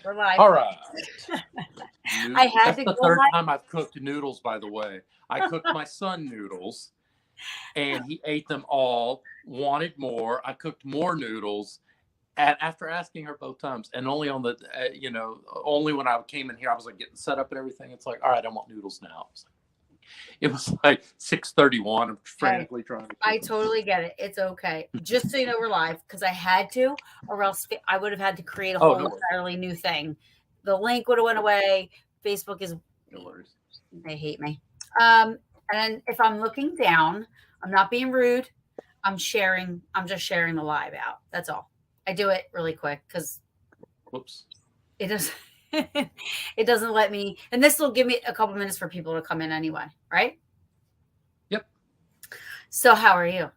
We're live. All right. I had That's to the go third live. time I've cooked noodles, by the way. I cooked my son noodles and he ate them all, wanted more. I cooked more noodles after asking her both times. And only on the, only when I came in here, I was like getting set up and everything. It's like, all right, I want noodles now. It was like 6:31. I'm Hey, frantically trying to I cook them. totally get it. It's okay. Just so you know, we're live because I had to, or else I would have had to create a Oh, no whole worries. entirely new thing. The link would have went away. Facebook is No worries. they hate me. Um, and then if I'm looking down, I'm not being rude. I'm sharing. I'm just sharing the live out. That's all. I do it really quick because Whoops. it does. It doesn't let me. And this will give me a couple minutes for people to come in anyway. Right. Yep. So how are you?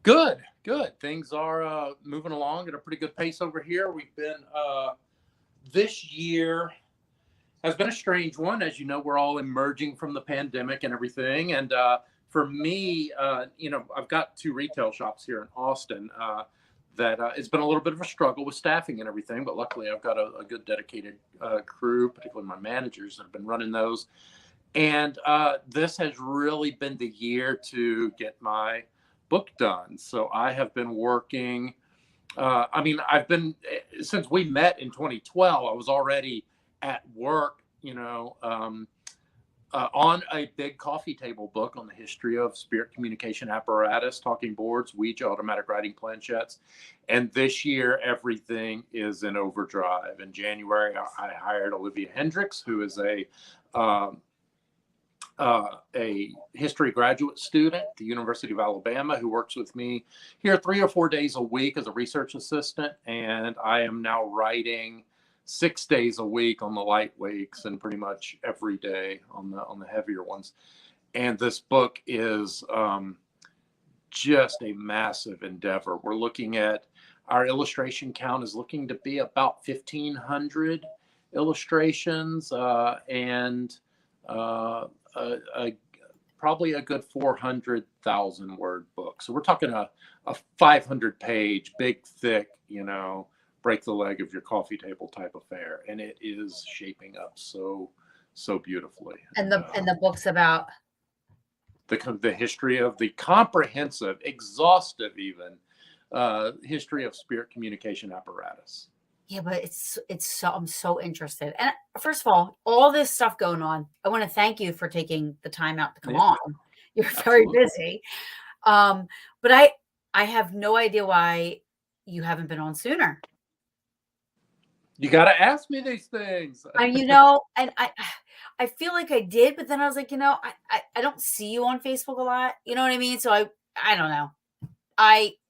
Good, good. Things are moving along at a pretty good pace over here. We've been this year has been a strange one. As you know, we're all emerging from the pandemic and everything. And for me, I've got two retail shops here in Austin that it's been a little bit of a struggle with staffing and everything. But luckily, I've got a good dedicated crew, particularly my managers that have been running those. And this has really been the year to get my book done. So I have been working. I've been since we met in 2012. I was already at work, on a big coffee table book on the history of spirit communication apparatus, talking boards, Ouija, automatic writing planchettes. And this year, everything is in overdrive. In January, I hired Olivia Hendricks, who is um, a history graduate student at the University of Alabama who works with me here 3 or 4 days a week as a research assistant. And I am now writing 6 days a week on the light weeks and pretty much every day on the heavier ones. And this book is just a massive endeavor. We're looking at our illustration count is looking to be about 1,500 illustrations and probably a good 400,000 word book. So we're talking a 500 page, big, thick, break the leg of your coffee table type affair. And it is shaping up so beautifully. And the book's about The history of the comprehensive, exhaustive even, history of spirit communication apparatus. yeah, but it's so I'm so interested. And first of all this stuff going on, I want to thank you for taking the time out to come Yeah, on. You're very absolutely. busy. But I have no idea why you haven't been on sooner. You got to ask me these things. And I feel like I did, but then I was like, I don't see you on Facebook a lot. You know what I mean? So I don't know.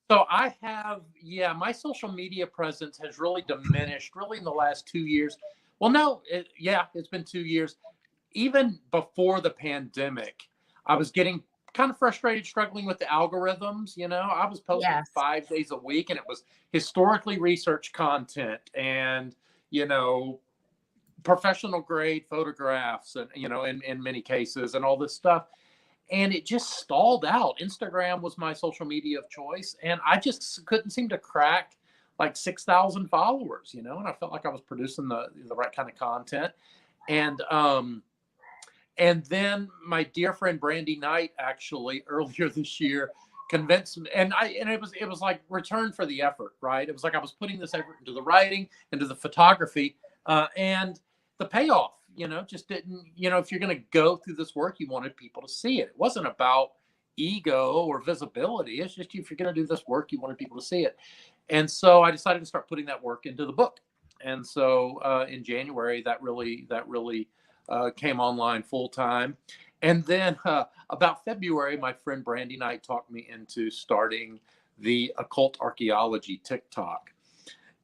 So I have, my social media presence has really diminished really in the last 2 years. Well, no, it's been 2 years. Even before the pandemic, I was getting kind of frustrated, struggling with the algorithms. I was posting Yes. 5 days a week and it was historically researched content and, professional grade photographs and, in many cases and all this stuff. And it just stalled out. Instagram was my social media of choice, and I just couldn't seem to crack like 6,000 followers, and I felt like I was producing the right kind of content. And then my dear friend Brandy Knight actually earlier this year convinced me, and it was like return for the effort, right? It was like I was putting this effort into the writing, into the photography, and the payoff, just didn't, if you're going to go through this work, you wanted people to see it. It wasn't about ego or visibility. It's just if you're going to do this work, you wanted people to see it. And so I decided to start putting that work into the book. And so in January, that really came online full time. And then about February, my friend Brandy Knight talked me into starting the occult archaeology TikTok.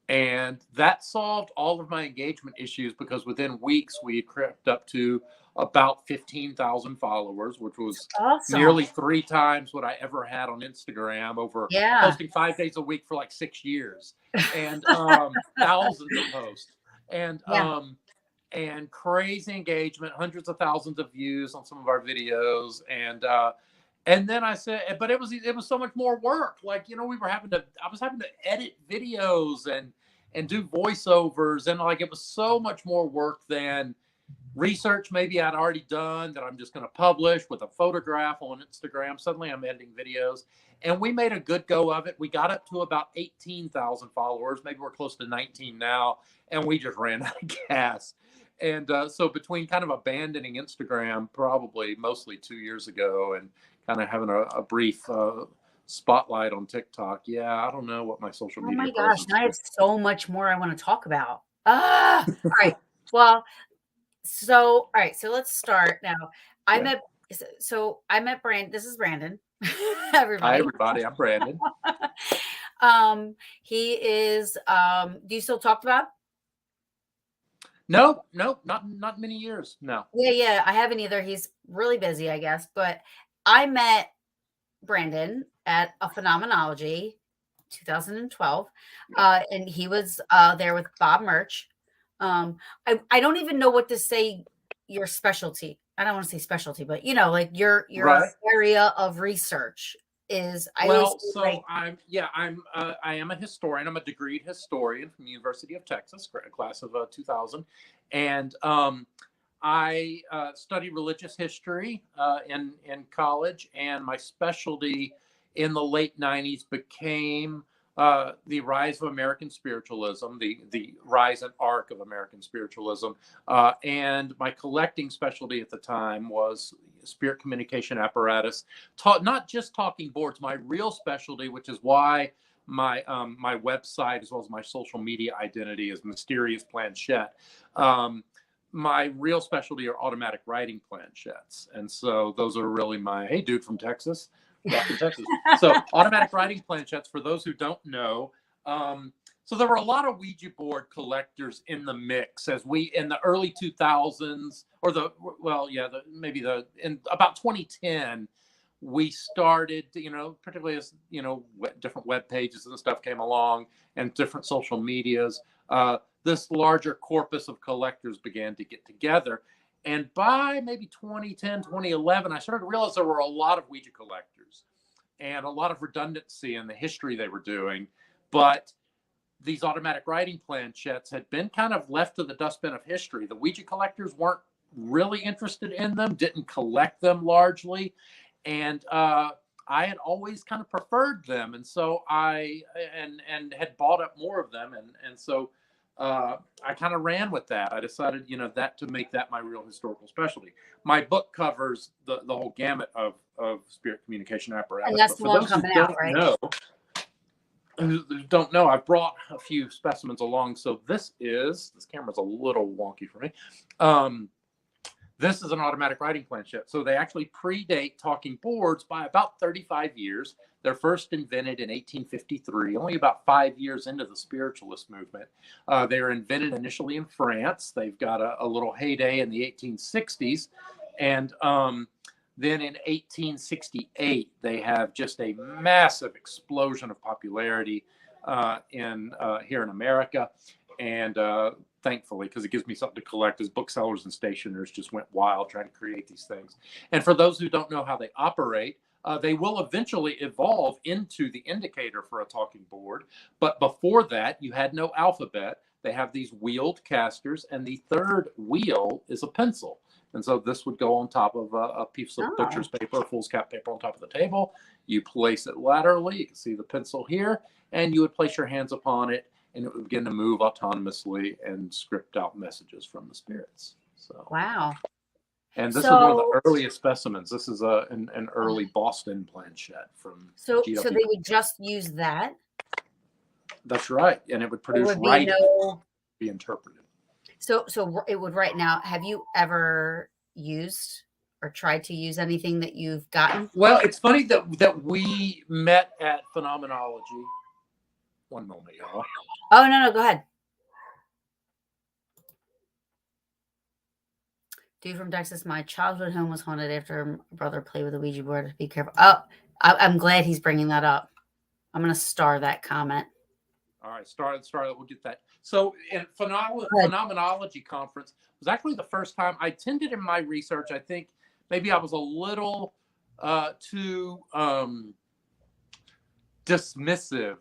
And that solved all of my engagement issues because within weeks we had crept up to about 15,000 followers, which was Awesome. nearly 3 times what I ever had on Instagram over posting 5 days a week for like 6 years and thousands of posts and crazy engagement, hundreds of thousands of views on some of our videos. And then I said, but it was so much more work. Like, I was having to edit videos and do voiceovers. And like, it was so much more work than research maybe I'd already done that I'm just going to publish with a photograph on Instagram. Suddenly I'm editing videos, and we made a good go of it. We got up to about 18,000 followers. Maybe we're close to 19 now, and we just ran out of gas. And so between kind of abandoning Instagram probably mostly 2 years ago and kind of having a brief spotlight on TikTok, I don't know what my social Oh media my gosh, presence now I have is. so much more I want to talk about. All right. Well, so all right, so let's start now. I Yeah. met I met Brandon. This is Brandon. Hi, Everybody. everybody. I'm Brandon. He is do you still talk to Bob? No, not many years. No. Yeah, I haven't either. He's really busy, I guess. But I met Brandon at a Phenomenology 2012. And he was there with Bob Murch. I don't even know what to say your specialty. I don't want to say specialty, but like your Right. area of research is. I always Well, feel so I am a historian. I'm a degreed historian from the University of Texas, class of 2000, and I studied religious history in college, and my specialty in the late '90s became the rise of American spiritualism, the rise and arc of American spiritualism, and my collecting specialty at the time was spirit communication apparatus, not just talking boards. My real specialty, which is why my website as well as my social media identity is Mysterious Planchette. My real specialty are automatic writing planchettes, and so those are really my hey dude from Texas. From Texas. So automatic writing planchettes, for those who don't know. So there were a lot of Ouija board collectors in the mix as we in the early 2000s, or in about 2010, we started, particularly as different web pages and stuff came along and different social medias. This larger corpus of collectors began to get together. And by maybe 2010, 2011, I started to realize there were a lot of Ouija collectors and a lot of redundancy in the history they were doing. But these automatic writing planchettes had been kind of left to the dustbin of history. The Ouija collectors weren't really interested in them, didn't collect them largely. And I had always kind of preferred them. And so I had bought up more of them. And so I kind of ran with that. I decided, that to make that my real historical specialty. My book covers the whole gamut of spirit communication apparatus. and that's But the for one those who coming out, don't know, I've brought a few specimens along. So this camera's a little wonky for me. This is an automatic writing planchette. So they actually predate talking boards by about 35 years. They're first invented in 1853, only about 5 years into the spiritualist movement. They were invented initially in France. They've got a little heyday in the 1860s. And then in 1868, they have just a massive explosion of popularity here in America. And thankfully, because it gives me something to collect, as booksellers and stationers just went wild trying to create these things. And for those who don't know how they operate, they will eventually evolve into the indicator for a talking board. But before that, you had no alphabet. They have these wheeled casters, and the third wheel is a pencil. And so this would go on top of a piece of butcher's paper, foolscap paper on top of the table. You place it laterally. You can see the pencil here, and you would place your hands upon it, and it would begin to move autonomously and script out messages from the spirits. So wow. And this is one of the earliest specimens. This is an early Boston planchette from So GW. they would just use that? That's right. And it would produce writing be interpreted. So it would write. Now, have you ever used or tried to use anything that you've gotten? Well, it's funny that we met at Phenomenology. One moment, y'all. Oh, no, go ahead. Dude from Texas, my childhood home was haunted after my brother played with a Ouija board. Be careful. Oh, I'm glad he's bringing that up. I'm going to star that comment. All right, star. We'll get that. So, in Phenomenology Conference was actually the first time I tended in my research. I think maybe I was a little too dismissive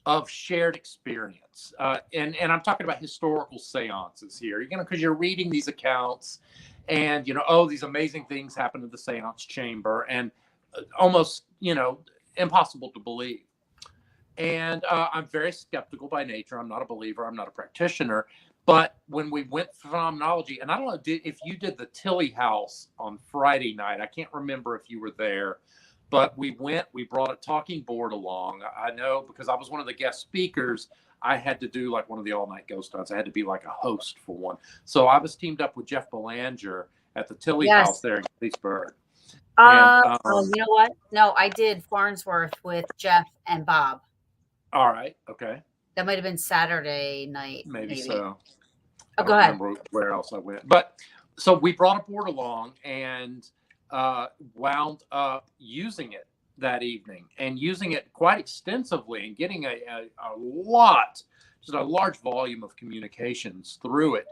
of shared experience. And I'm talking about historical seances here, because you're reading these accounts and, oh, these amazing things happen in the seance chamber, and almost, impossible to believe. And I'm very skeptical by nature. I'm not a believer. I'm not a practitioner. But when we went to phenomenology, and I don't know if you did the Tilly House on Friday night, I can't remember if you were there, but we brought a talking board along. I know because I was one of the guest speakers, I had to do like one of the all-night ghost hunts. I had to be like a host for one. So I was teamed up with Jeff Belanger at the Tilly House there in Gettysburg. And, you know what? No, I did Farnsworth with Jeff and Bob. All right. Okay. That might have been Saturday night. Maybe so. Oh, go ahead. Remember where else I went. But so we brought a board along and wound up using it that evening and using it quite extensively and getting a large volume of communications through it.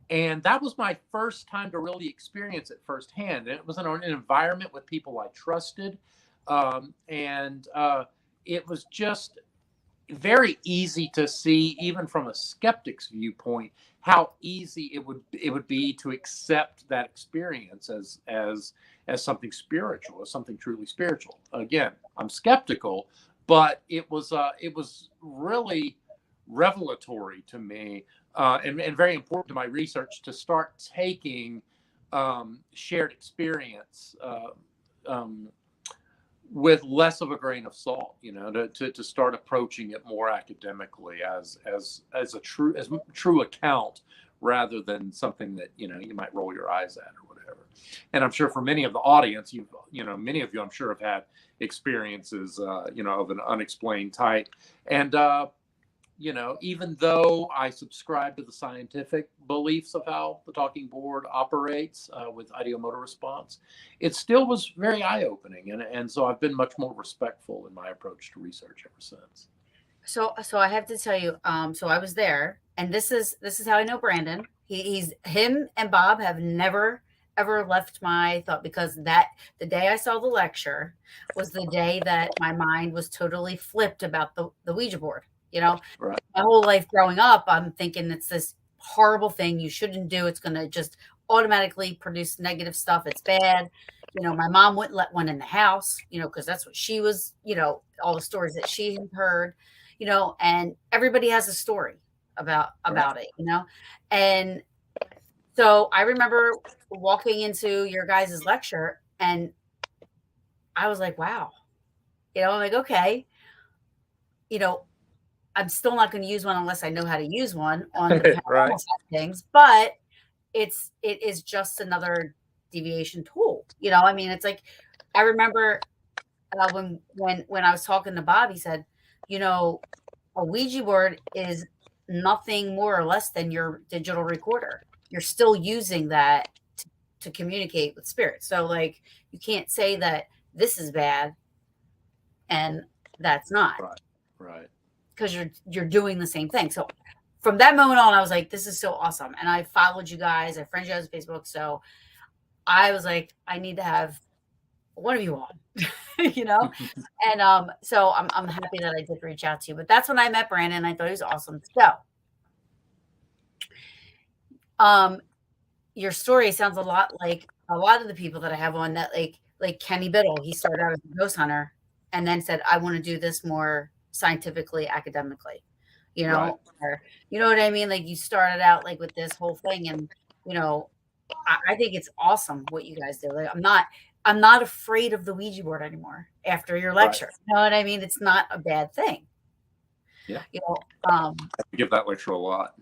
And that was my first time to really experience it firsthand. And it was in an environment with people I trusted. And it was just very easy to see, even from a skeptic's viewpoint, how easy it would be to accept that experience as something spiritual, as something truly spiritual. Again, I'm skeptical, but it was really revelatory to me, and very important to my research to start taking shared experience with less of a grain of salt, to start approaching it more academically as a true account, rather than something that you might roll your eyes at or whatever. And I'm sure for many of the audience, many of you I'm sure have had experiences of an unexplained type. And even though I subscribe to the scientific beliefs of how the talking board operates with ideomotor response, it still was very eye-opening. And so I've been much more respectful in my approach to research ever since. So I have to tell you, so I was there, and this is how I know Brandon. Him and Bob have never ever left my thought, because the day I saw the lecture was the day that my mind was totally flipped about the Ouija board. Right. My whole life growing up, I'm thinking it's this horrible thing you shouldn't do. It's going to just automatically produce negative stuff. It's bad. My mom wouldn't let one in the house, because that's what she was, all the stories that she had heard, and everybody has a story about it, And so I remember walking into your guys' lecture, and I was like, wow, I'm like, okay, I'm still not going to use one unless I know how to use one on the paranormal side of things, but it is just another deviation tool. It's like, I remember when I was talking to Bob, he said, a Ouija board is nothing more or less than your digital recorder. You're still using that to communicate with spirits. So like, you can't say that this is bad and that's not. Right. Because you're doing the same thing. So from that moment on, I was like, this is so awesome. And I followed you guys. I friended you guys on Facebook. So I was like, I need to have one of you on, And so I'm happy that I did reach out to you. But that's when I met Brandon. I thought he was awesome. So your story sounds a lot like a lot of the people that I have on that, like Kenny Biddle. He started out as a ghost hunter and then said, I want to do this more scientifically, academically, Right. or, you know what I mean? Like, you started out like with this whole thing, and I think it's awesome what you guys do. Like, I'm not afraid of the Ouija board anymore after your lecture. Right. You know what I mean? It's not a bad thing. Yeah. I give that lecture a lot.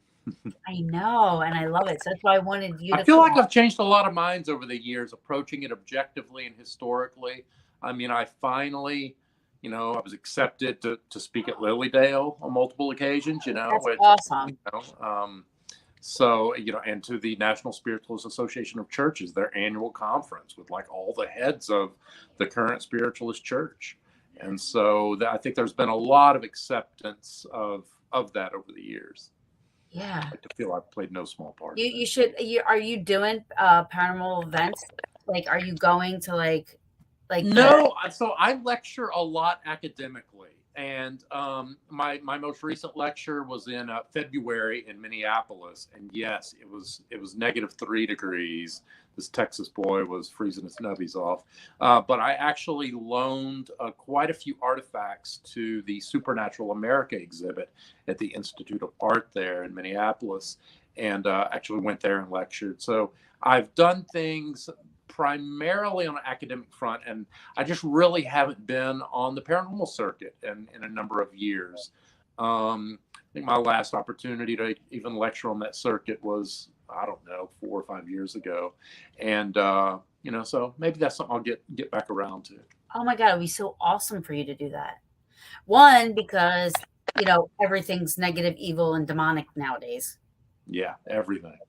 I know, and I love it. So that's why I wanted you to. I feel like I've changed a lot of minds over the years, approaching it objectively and historically. I mean, I finally, I was accepted to speak at Lilydale on multiple occasions, That's awesome. So, and to the National Spiritualist Association of Churches, their annual conference with like all the heads of the current spiritualist church. And so I think there's been a lot of acceptance of that over the years. Yeah. I feel I've played no small part. You should. Are you doing paranormal events? Like, are you going to like? No. So I lecture a lot academically, And my most recent lecture was in February in Minneapolis, and yes, it was -3 degrees. This Texas boy was freezing his nubbies off. But I actually loaned quite a few artifacts to the Supernatural America exhibit at the Institute of Art there in Minneapolis, and actually went there and lectured. So I've done things primarily on an academic front, and I just really haven't been on the paranormal circuit in a number of years. I think my last opportunity to even lecture on that circuit was, I don't know, 4 or 5 years ago. And, so maybe that's something I'll get back around to. Oh my God, it'd be so awesome for you to do that. One, because, everything's negative, evil, and demonic nowadays. Yeah, everything.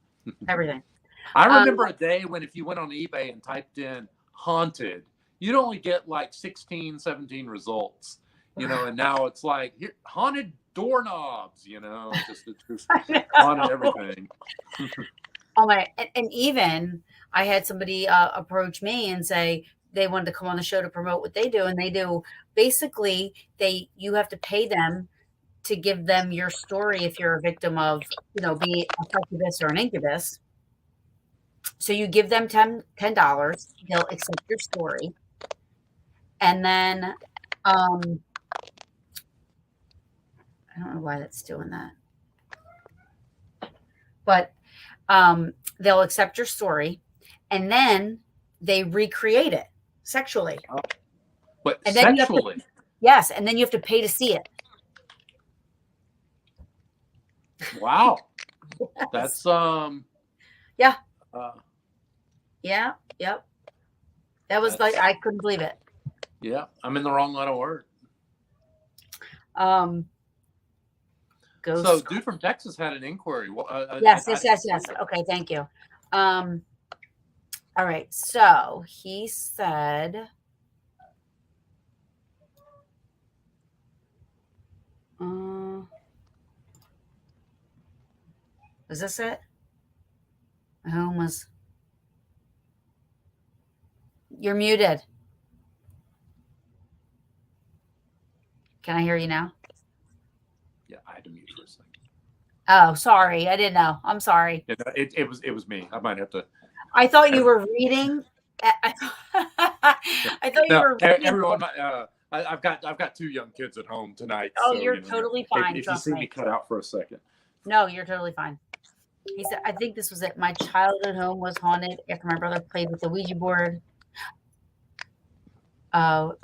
Everything. I remember a day when if you went on eBay and typed in haunted, you'd only get like 16, 17 results, and now it's like haunted doorknobs, it's just haunted everything. Oh my, and even I had somebody approach me and say they wanted to come on the show to promote what they do. And they do, basically, you have to pay them to give them your story if you're a victim of, be a succubus or an incubus. So you give them $10, they'll accept your story. And then, I don't know why that's doing that, but they'll accept your story, and then they recreate it sexually. But and then sexually? Yes, and then you have to pay to see it. Wow. Yes. That's yeah. Yep. That was like, I couldn't believe it. Yeah, I'm in the wrong line of word. So, dude from Texas had an inquiry. Yes. Okay, thank you. All right. So he said, is this it? My home was. You're muted. Can I hear you now? Yeah, I had to mute for a second. Oh, sorry. I didn't know. I'm sorry. Yeah, it was me. I might have to. I thought you were reading. I thought you were reading. Everyone, I've got 2 young kids at home tonight. Oh, so, you're totally fine. If you see me cut out for a second. No, you're totally fine. He said, I think this was it. My childhood home was haunted after my brother played with the Ouija board.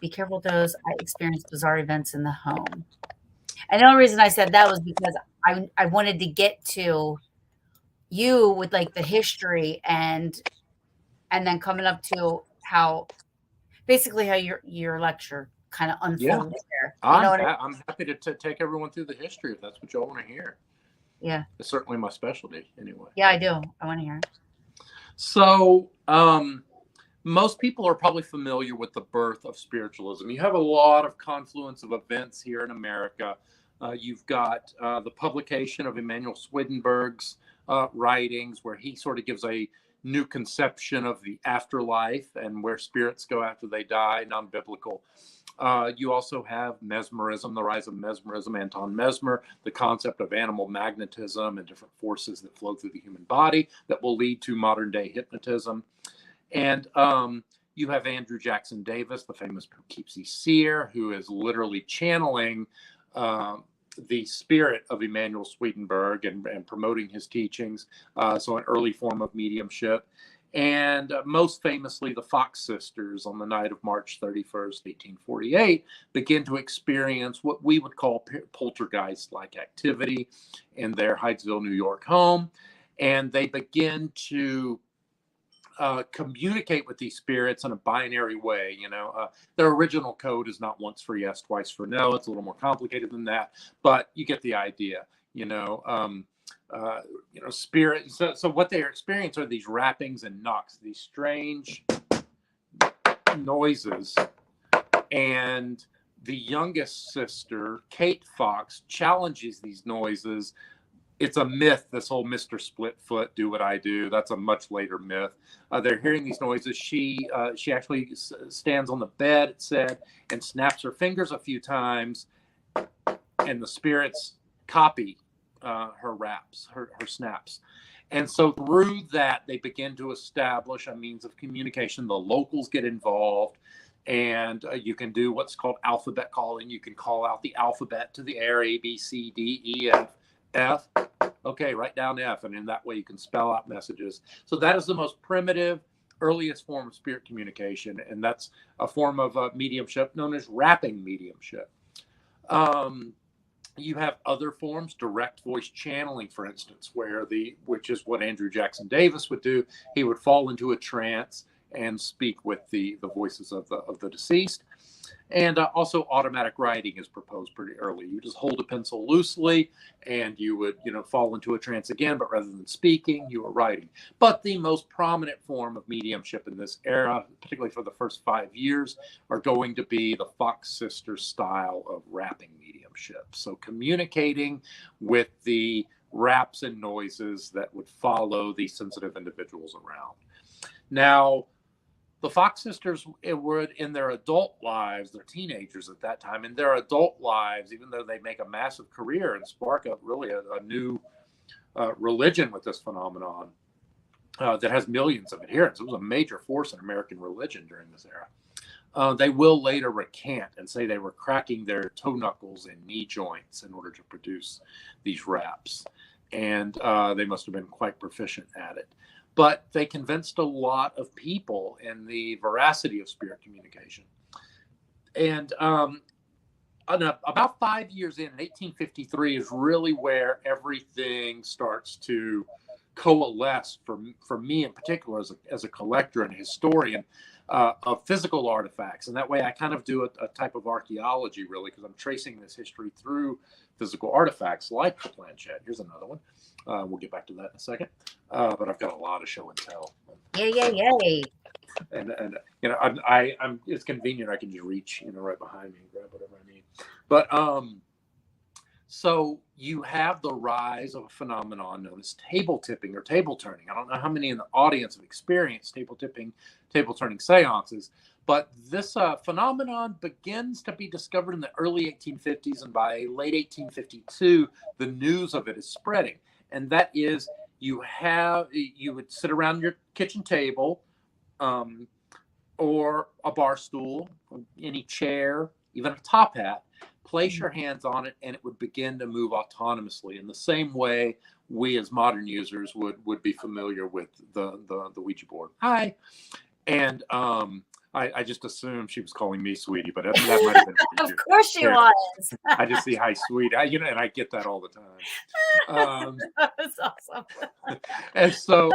Be careful with those. I experienced bizarre events in the home. And the only reason I said that was because I wanted to get to you with like the history and then coming up to how your lecture kind of unfolded there. I'm happy to take everyone through the history if that's what y'all want to hear. Yeah. It's certainly my specialty anyway. Yeah, I do. I want to hear it. So, most people are probably familiar with the birth of spiritualism. You have a lot of confluence of events here in America. You've got the publication of Emanuel Swedenborg's writings, where he sort of gives a new conception of the afterlife and where spirits go after they die, non-biblical. You also have mesmerism, the rise of mesmerism, Anton Mesmer, the concept of animal magnetism and different forces that flow through the human body that will lead to modern day hypnotism. And you have Andrew Jackson Davis, the famous Poughkeepsie seer, who is literally channeling the spirit of Emanuel Swedenborg and promoting his teachings. So an early form of mediumship. And most famously, the Fox sisters on the night of March 31st, 1848, begin to experience what we would call poltergeist-like activity in their Hydesville, New York home. And they begin to communicate with these spirits in a binary way. Their original code is not once for yes, twice for no. It's a little more complicated than that, but you get the idea. Spirit. So what they experience are these rappings and knocks, these strange noises, and the youngest sister, Kate Fox, challenges these noises. It's a myth, this whole Mr. Splitfoot, do what I do. That's a much later myth. They're hearing these noises. She actually stands on the bed, it said, and snaps her fingers a few times. and the spirits copy her raps, her snaps. And so through that, they begin to establish a means of communication. The locals get involved, and you can do what's called alphabet calling. You can call out the alphabet to the air, A, B, C, D, E, F. Okay, write down F, and in that way you can spell out messages. So that is the most primitive, earliest form of spirit communication, and that's a form of mediumship known as rapping mediumship. You have other forms, direct voice channeling, for instance, which is what Andrew Jackson Davis would do. He would fall into a trance and speak with the voices of the deceased. And also automatic writing is proposed pretty early. You just hold a pencil loosely and you would, fall into a trance again, but rather than speaking, you were writing. But the most prominent form of mediumship in this era, particularly for the first 5 years, are going to be the Fox Sisters style of rapping mediumship. So communicating with the raps and noises that would follow these sensitive individuals around. Now, the Fox Sisters would, in their adult lives, they're teenagers at that time, in their adult lives, even though they make a massive career and spark up really a new religion with this phenomenon that has millions of adherents. It was a major force in American religion during this era. They will later recant and say they were cracking their toe knuckles and knee joints in order to produce these raps. And they must have been quite proficient at it. But they convinced a lot of people in the veracity of spirit communication. And about 5 years in 1853 is really where everything starts to coalesce for me in particular as a collector and historian of physical artifacts. And that way I kind of do a type of archaeology, really, because I'm tracing this history through physical artifacts like the planchette. Here's another one. We'll get back to that in a second. But I've got a lot of show and tell. Yay. And I'm it's convenient. I can just reach, right behind me and grab whatever I need. But so you have the rise of a phenomenon known as table tipping or table turning. I don't know how many in the audience have experienced table tipping, table turning seances, but this phenomenon begins to be discovered in the early 1850s, and by late 1852, the news of it is spreading. And that is, you would sit around your kitchen table, or a bar stool, any chair, even a top hat, place your hands on it, and it would begin to move autonomously in the same way we as modern users would be familiar with the Ouija board. Hi. And I just assumed she was calling me sweetie, but that might have been. Of course she was. I just see hi, sweetie. And I get that all the time. That was awesome. And so,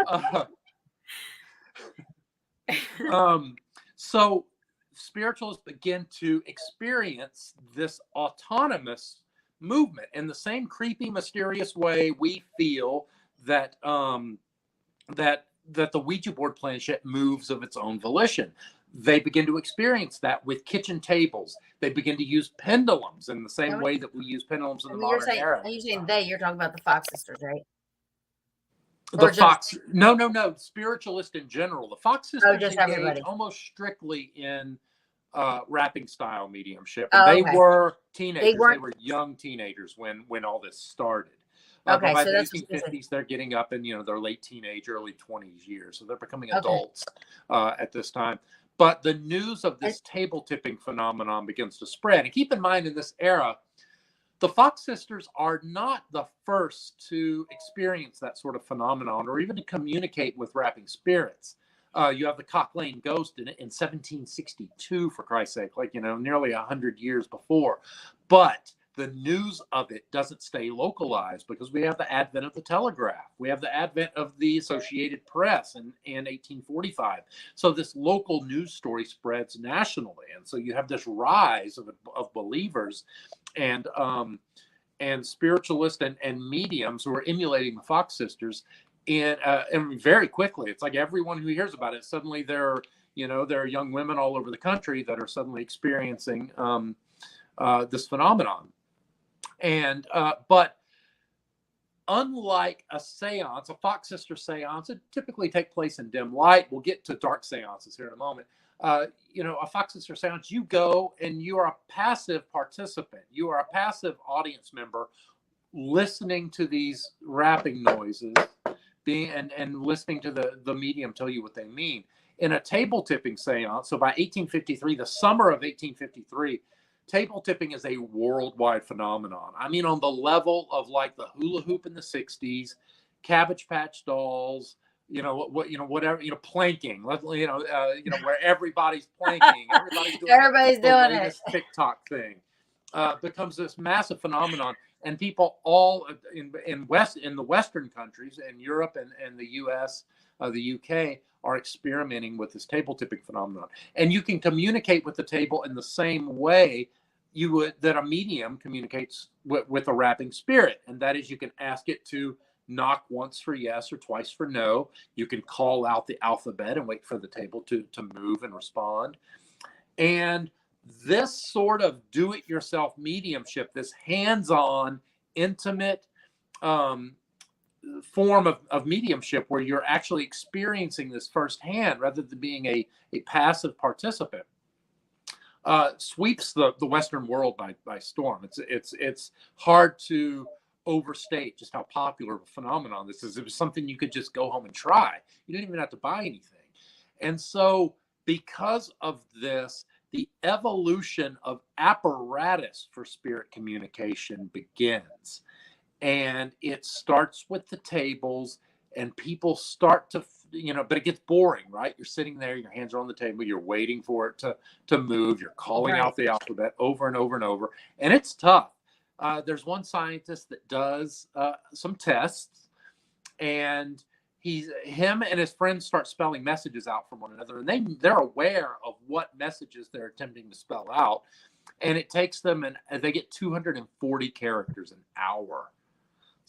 so spiritualists begin to experience this autonomous movement in the same creepy, mysterious way we feel that that the Ouija board planchette moves of its own volition. They begin to experience that with kitchen tables. They begin to use pendulums in the same way that we use pendulums in the modern era. Are you saying you're talking about the Fox Sisters, right? The Fox, no, spiritualist in general. The Fox Sisters engaged almost strictly in rapping style mediumship. And they were teenagers. They were young teenagers when all this started. But by the 1850s, they're getting up in their late teenage, early 20s years. So they're becoming adults at this time. But the news of this table tipping phenomenon begins to spread. And keep in mind, in this era, the Fox Sisters are not the first to experience that sort of phenomenon or even to communicate with rapping spirits. You have the Cock Lane Ghost in 1762, for Christ's sake, nearly 100 years before. But the news of it doesn't stay localized because we have the advent of the telegraph. We have the advent of the Associated Press in 1845. So this local news story spreads nationally. And so you have this rise of believers and spiritualists and mediums who are emulating the Fox Sisters. And very quickly, it's like everyone who hears about it, suddenly there are young women all over the country that are suddenly experiencing this phenomenon. And but unlike a seance, a Fox Sister seance, it typically take place in dim light. We'll get to dark seances here in a moment. A Fox Sister Sounds, you go and you are a passive participant. You are a passive audience member listening to these rapping noises and listening to the medium tell you what they mean. In a table tipping seance, so by 1853, the summer of 1853, table tipping is a worldwide phenomenon. I mean, on the level of like the hula hoop in the 60s, Cabbage Patch Dolls, whatever, planking, where everybody's planking, everybody's doing Everybody's the doing latest TikTok thing, becomes this massive phenomenon. And people all in the Western countries, in Europe and the US, the UK, are experimenting with this table tipping phenomenon. And you can communicate with the table in the same way that a medium communicates with a rapping spirit. And that is, you can ask it to knock once for yes or twice for no. You can call out the alphabet and wait for the table to move and respond. And this sort of do-it-yourself mediumship, this hands-on, intimate form of mediumship where you're actually experiencing this firsthand rather than being a passive participant, sweeps the Western world by storm. It's hard to overstate just how popular of a phenomenon this is. It was something you could just go home and try. You didn't even have to buy anything. And so because of this, the evolution of apparatus for spirit communication begins. And it starts with the tables, and people start to, but it gets boring, right? You're sitting there, your hands are on the table, you're waiting for it to move, you're calling out the alphabet over and over and over, and it's tough. There's one scientist that does some tests, and him and his friends start spelling messages out from one another, and they're aware of what messages they're attempting to spell out, and it takes them, and they get 240 characters an hour.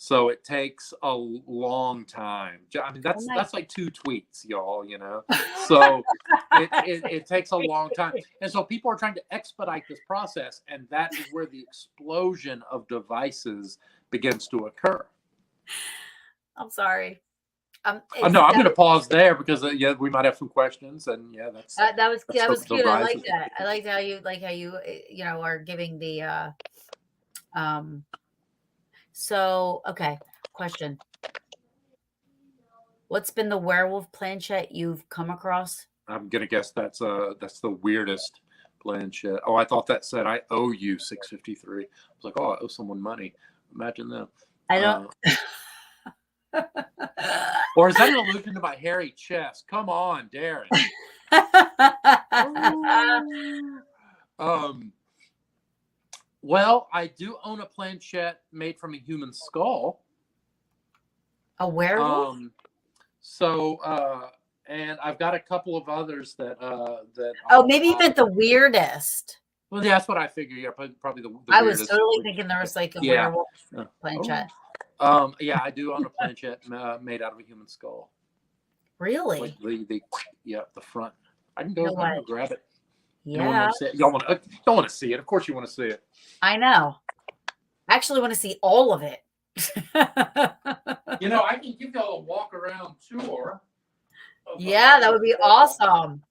So it takes a long time. I mean, that's like 2 tweets, y'all, So it takes a long time. And so people are trying to expedite this process, and that is where the explosion of devices begins to occur. I'm sorry. No, I'm going to pause there because we might have some questions, and that was cute. I like that. I liked how you are giving the So, okay, question. What's been the werewolf planchette you've come across? I'm gonna guess that's the weirdest planchette. Oh, I thought that said I owe you $6.53. I was like, oh, I owe someone money. Imagine that. I don't. Or is that an allusion to my hairy chest? Come on, Darren. Well, I do own a planchette made from a human skull. A werewolf? And I've got a couple of others that. Oh, maybe you meant the weirdest. Well, yeah, that's what I figured. Yeah, probably the I weirdest. was totally thinking there was like a werewolf planchette. Yeah, I do own a planchette made out of a human skull. Really? Like the front. I can go grab it. Yeah. Y'all want to see it? Of course you want to see it. I know. I actually want to see all of it. I can give y'all a walk around tour. Yeah, that would be awesome.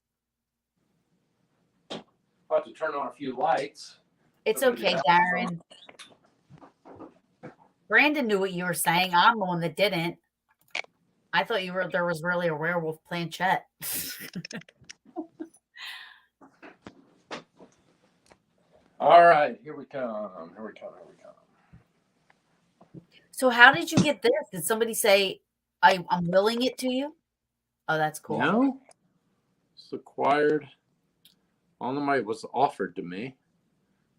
I'll have to turn on a few lights. It's okay, Darren. Brandon knew what you were saying. I'm the one that didn't. I thought there was really a werewolf planchette. All right, here we come. So how did you get this? Did somebody say, I'm willing it to you? Oh, that's cool. No, it's acquired. It was offered to me.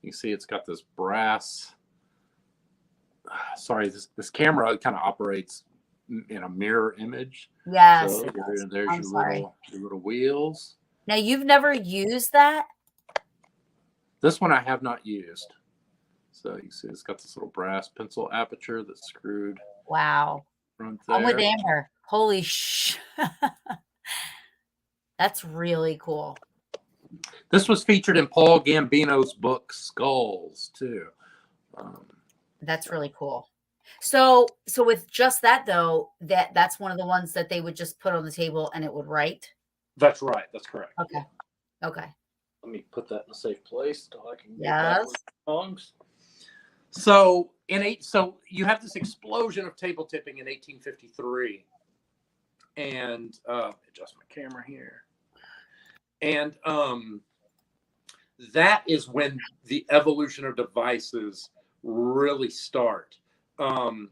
You can see it's got this brass. Sorry, this camera kind of operates in a mirror image. Yes. So there's your little wheels. Now, you've never used that? This one I have not used. So you see it's got this little brass pencil aperture that's screwed. Wow. Right there. I'm with Amber. Holy That's really cool. This was featured in Paul Gambino's book Skulls too. That's really cool. So with just that though, that's one of the ones that they would just put on the table and it would write. That's right. That's correct. Okay. Okay. Let me put that in a safe place till I can go back Yes. with songs. So so you have this explosion of table tipping in 1853, and adjust my camera here, and that is when the evolution of devices really start. Um,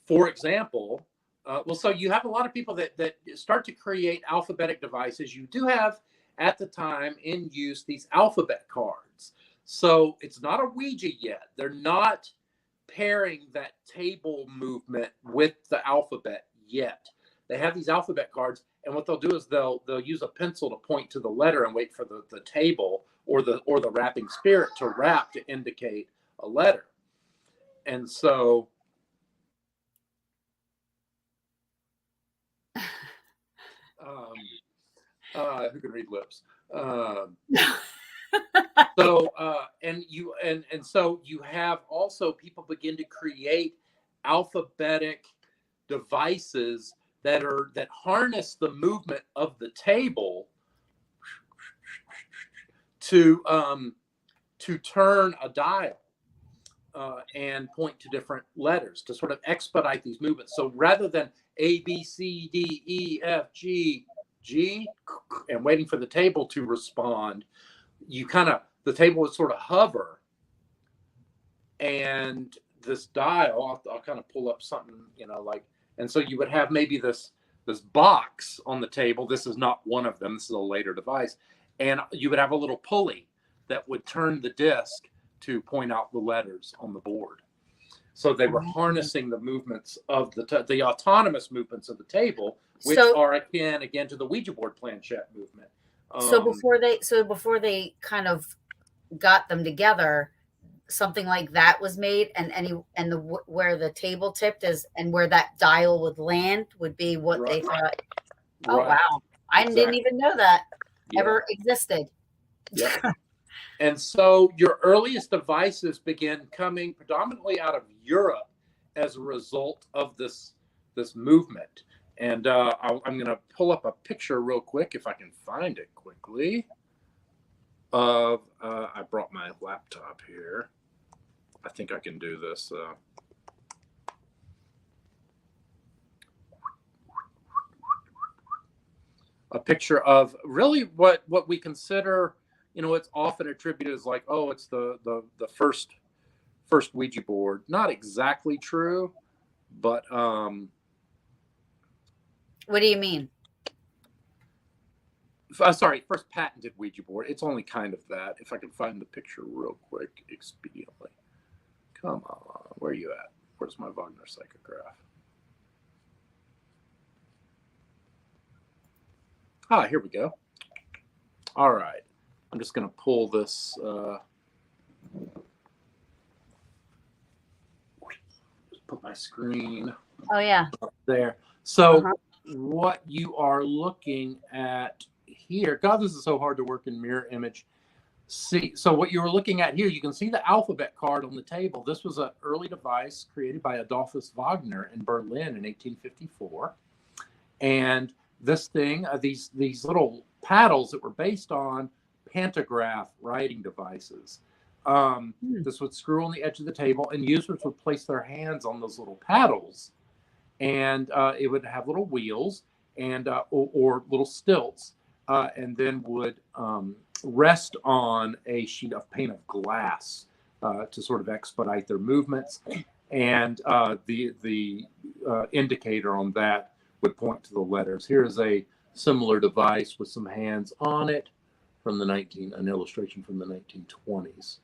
for example, so you have a lot of people that start to create alphabetic devices. You do have at the time in use these alphabet cards. So it's not a Ouija yet. They're not pairing that table movement with the alphabet yet. They have these alphabet cards, and what they'll do is they'll use a pencil to point to the letter and wait for the table or the rapping spirit to rap to indicate a letter. And so who can read lips? So you have also people begin to create alphabetic devices that harness the movement of the table to turn a dial and point to different letters to sort of expedite these movements. So rather than A, B, C, D, E, F, G, G, and waiting for the table to respond, the table would sort of hover, and this dial, I'll kind of pull up something, and so you would have maybe this box on the table. This is not one of them. This is a later device. And you would have a little pulley that would turn the disc to point out the letters on the board. So they were harnessing the movements of the autonomous movements of the table, which are akin again to the Ouija board planchette movement. So before they kind of got them together, something like that was made, and where the table tipped is and where that dial would land would be what they thought. Oh wow! I didn't even know that ever existed. Yeah. And so your earliest devices began coming predominantly out of Europe as a result of this movement. And I'm going to pull up a picture real quick if I can find it quickly. I brought my laptop here. I think I can do this. A picture of really what we consider, it's often attributed as like, oh, it's the first Ouija board. Not exactly true, but what do you mean? Sorry, first patented Ouija board. It's only kind of that. If I can find the picture real quick expediently. Come on, where are you at? Where's my Wagner psychograph? Here we go. All right. I'm just going to pull this. Put my screen. Oh, yeah. Up there. So what you are looking at here, God, this is so hard to work in mirror image. See, so what you were looking at here, you can see the alphabet card on the table. This was an early device created by Adolphus Wagner in Berlin in 1854. And this thing, these little paddles that were based on pantograph writing devices. This would screw on the edge of the table, and users would place their hands on those little paddles, and it would have little wheels and or little stilts, and then would rest on a sheet of pane of glass to sort of expedite their movements. And the indicator on that would point to the letters. Here's a similar device with some hands on it from an illustration from the 1920s.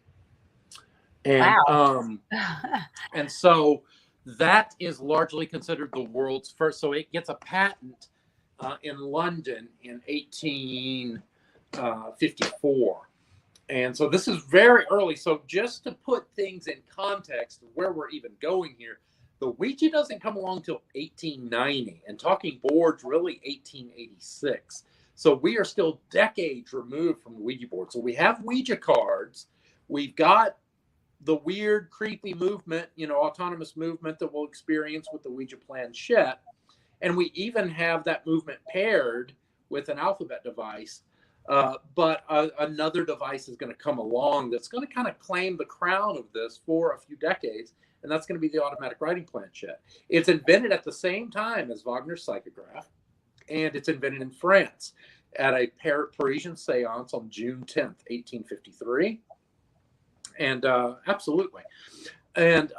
And and so that is largely considered the world's first. So it gets a patent in London in 1854. And so this is very early. So just to put things in context of where we're even going here, the Ouija doesn't come along till 1890, and talking boards really 1886. So we are still decades removed from the Ouija board. So we have Ouija cards. We've got the weird, creepy movement, autonomous movement that we'll experience with the Ouija planchette. And we even have that movement paired with an alphabet device. But another device is going to come along that's going to kind of claim the crown of this for a few decades, and that's going to be the automatic writing planchette. It's invented at the same time as Wagner's psychograph, and it's invented in France at a Parisian seance on June 10th, 1853. And absolutely. And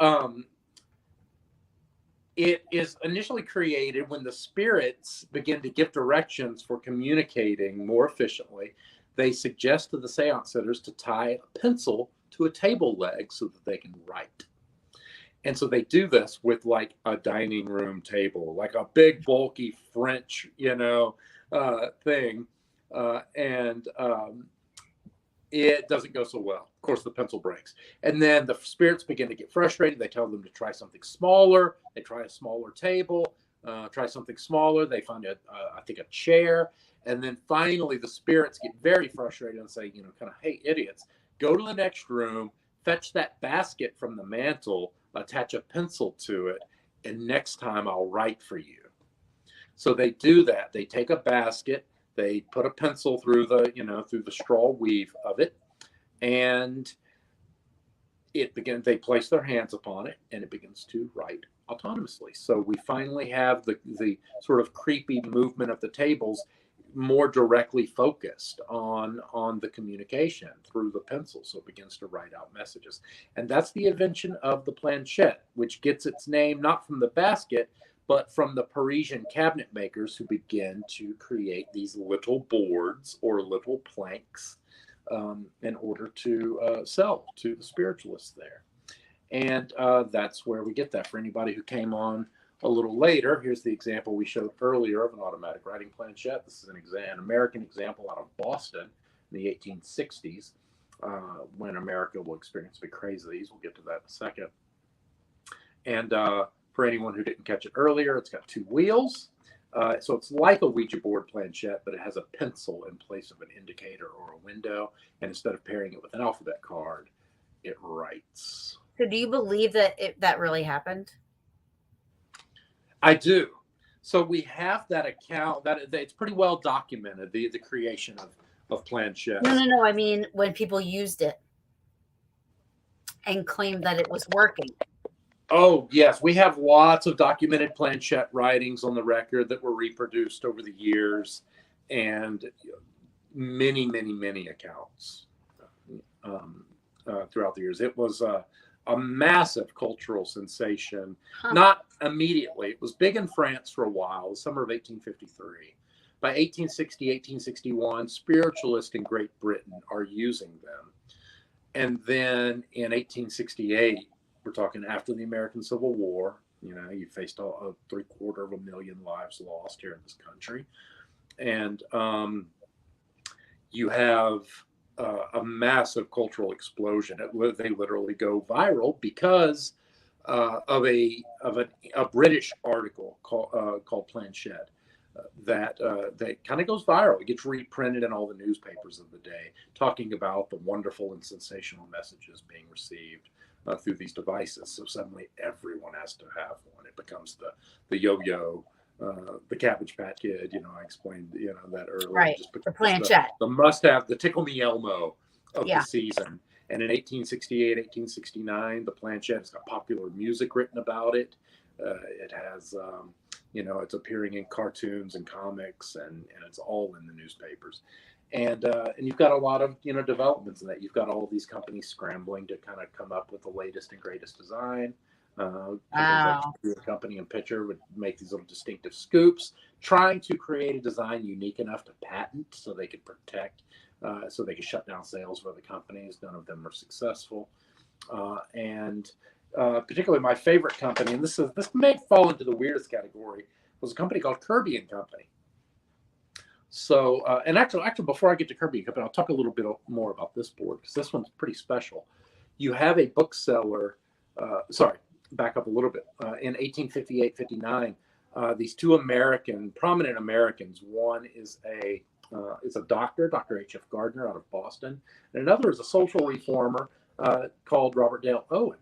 it is initially created when the spirits begin to give directions for communicating more efficiently. They suggest to the seance sitters to tie a pencil to a table leg so that they can write. And so they do this with like a dining room table, like a big, bulky French, thing. And it doesn't go so well. Of course, the pencil breaks. And then the spirits begin to get frustrated. They tell them to try something smaller. They try a smaller table, try something smaller. They find, I think, a chair. And then finally, the spirits get very frustrated and say, kind of, hey, idiots, go to the next room, fetch that basket from the mantle, attach a pencil to it, and next time I'll write for you. So they do that. They take a basket, they put a pencil through the straw weave of it, and they place their hands upon it, and it begins to write autonomously. So we finally have the sort of creepy movement of the tables more directly focused on the communication through the pencil. So it begins to write out messages. And that's the invention of the planchette, which gets its name not from the basket, but from the Parisian cabinet makers who begin to create these little boards or little planks in order to sell to the spiritualists there. And that's where we get that. For anybody who came on a little later, here's the example we showed earlier of an automatic writing planchette. This is an American example out of Boston in the 1860s, when America will experience a big craze of these. We'll get to that in a second. And for anyone who didn't catch it earlier, it's got two wheels. So it's like a Ouija board planchette, but it has a pencil in place of an indicator or a window. And instead of pairing it with an alphabet card, it writes. So do you believe that that really happened? I do. So we have that account that it's pretty well documented, the creation of planchettes. No. I mean, when people used it and claimed that it was working. Oh, yes. We have lots of documented planchette writings on the record that were reproduced over the years, and many, many, many accounts throughout the years. It was a massive cultural sensation. Not immediately. It was big in France for a while, the summer of 1853. By 1860, 1861, spiritualists in Great Britain are using them. And then in 1868, we're talking after the American Civil War, you faced a 750,000 lives lost here in this country. And you have a massive cultural explosion. They literally go viral because of a British article called Planchette that kind of goes viral. It gets reprinted in all the newspapers of the day, talking about the wonderful and sensational messages being received through these devices. So suddenly everyone has to have one. It becomes the yo-yo. The Cabbage Patch Kid, I explained, that earlier. Right, just the planchette. The must-have, the Tickle Me Elmo of Yeah. the season. And in 1868, 1869, the planchette has got popular music written about it. It has, it's appearing in cartoons and comics, and it's all in the newspapers. And you've got a lot of, developments in that. You've got all these companies scrambling to kind of come up with the latest and greatest design. Wow. Like the company and Pitcher would make these little distinctive scoops, trying to create a design unique enough to patent so they could protect, so they could shut down sales for other companies. None of them were successful. And particularly my favorite company, and this may fall into the weirdest category, was a company called Kirby and Company. So, and actually, before I get to Kirby and Company, I'll talk a little bit more about this board, because this one's pretty special. You have a bookseller, back up a little bit. In 1858-59, these two prominent Americans. One is a doctor, Dr. H.F. Gardner out of Boston, and another is a social reformer called Robert Dale Owen.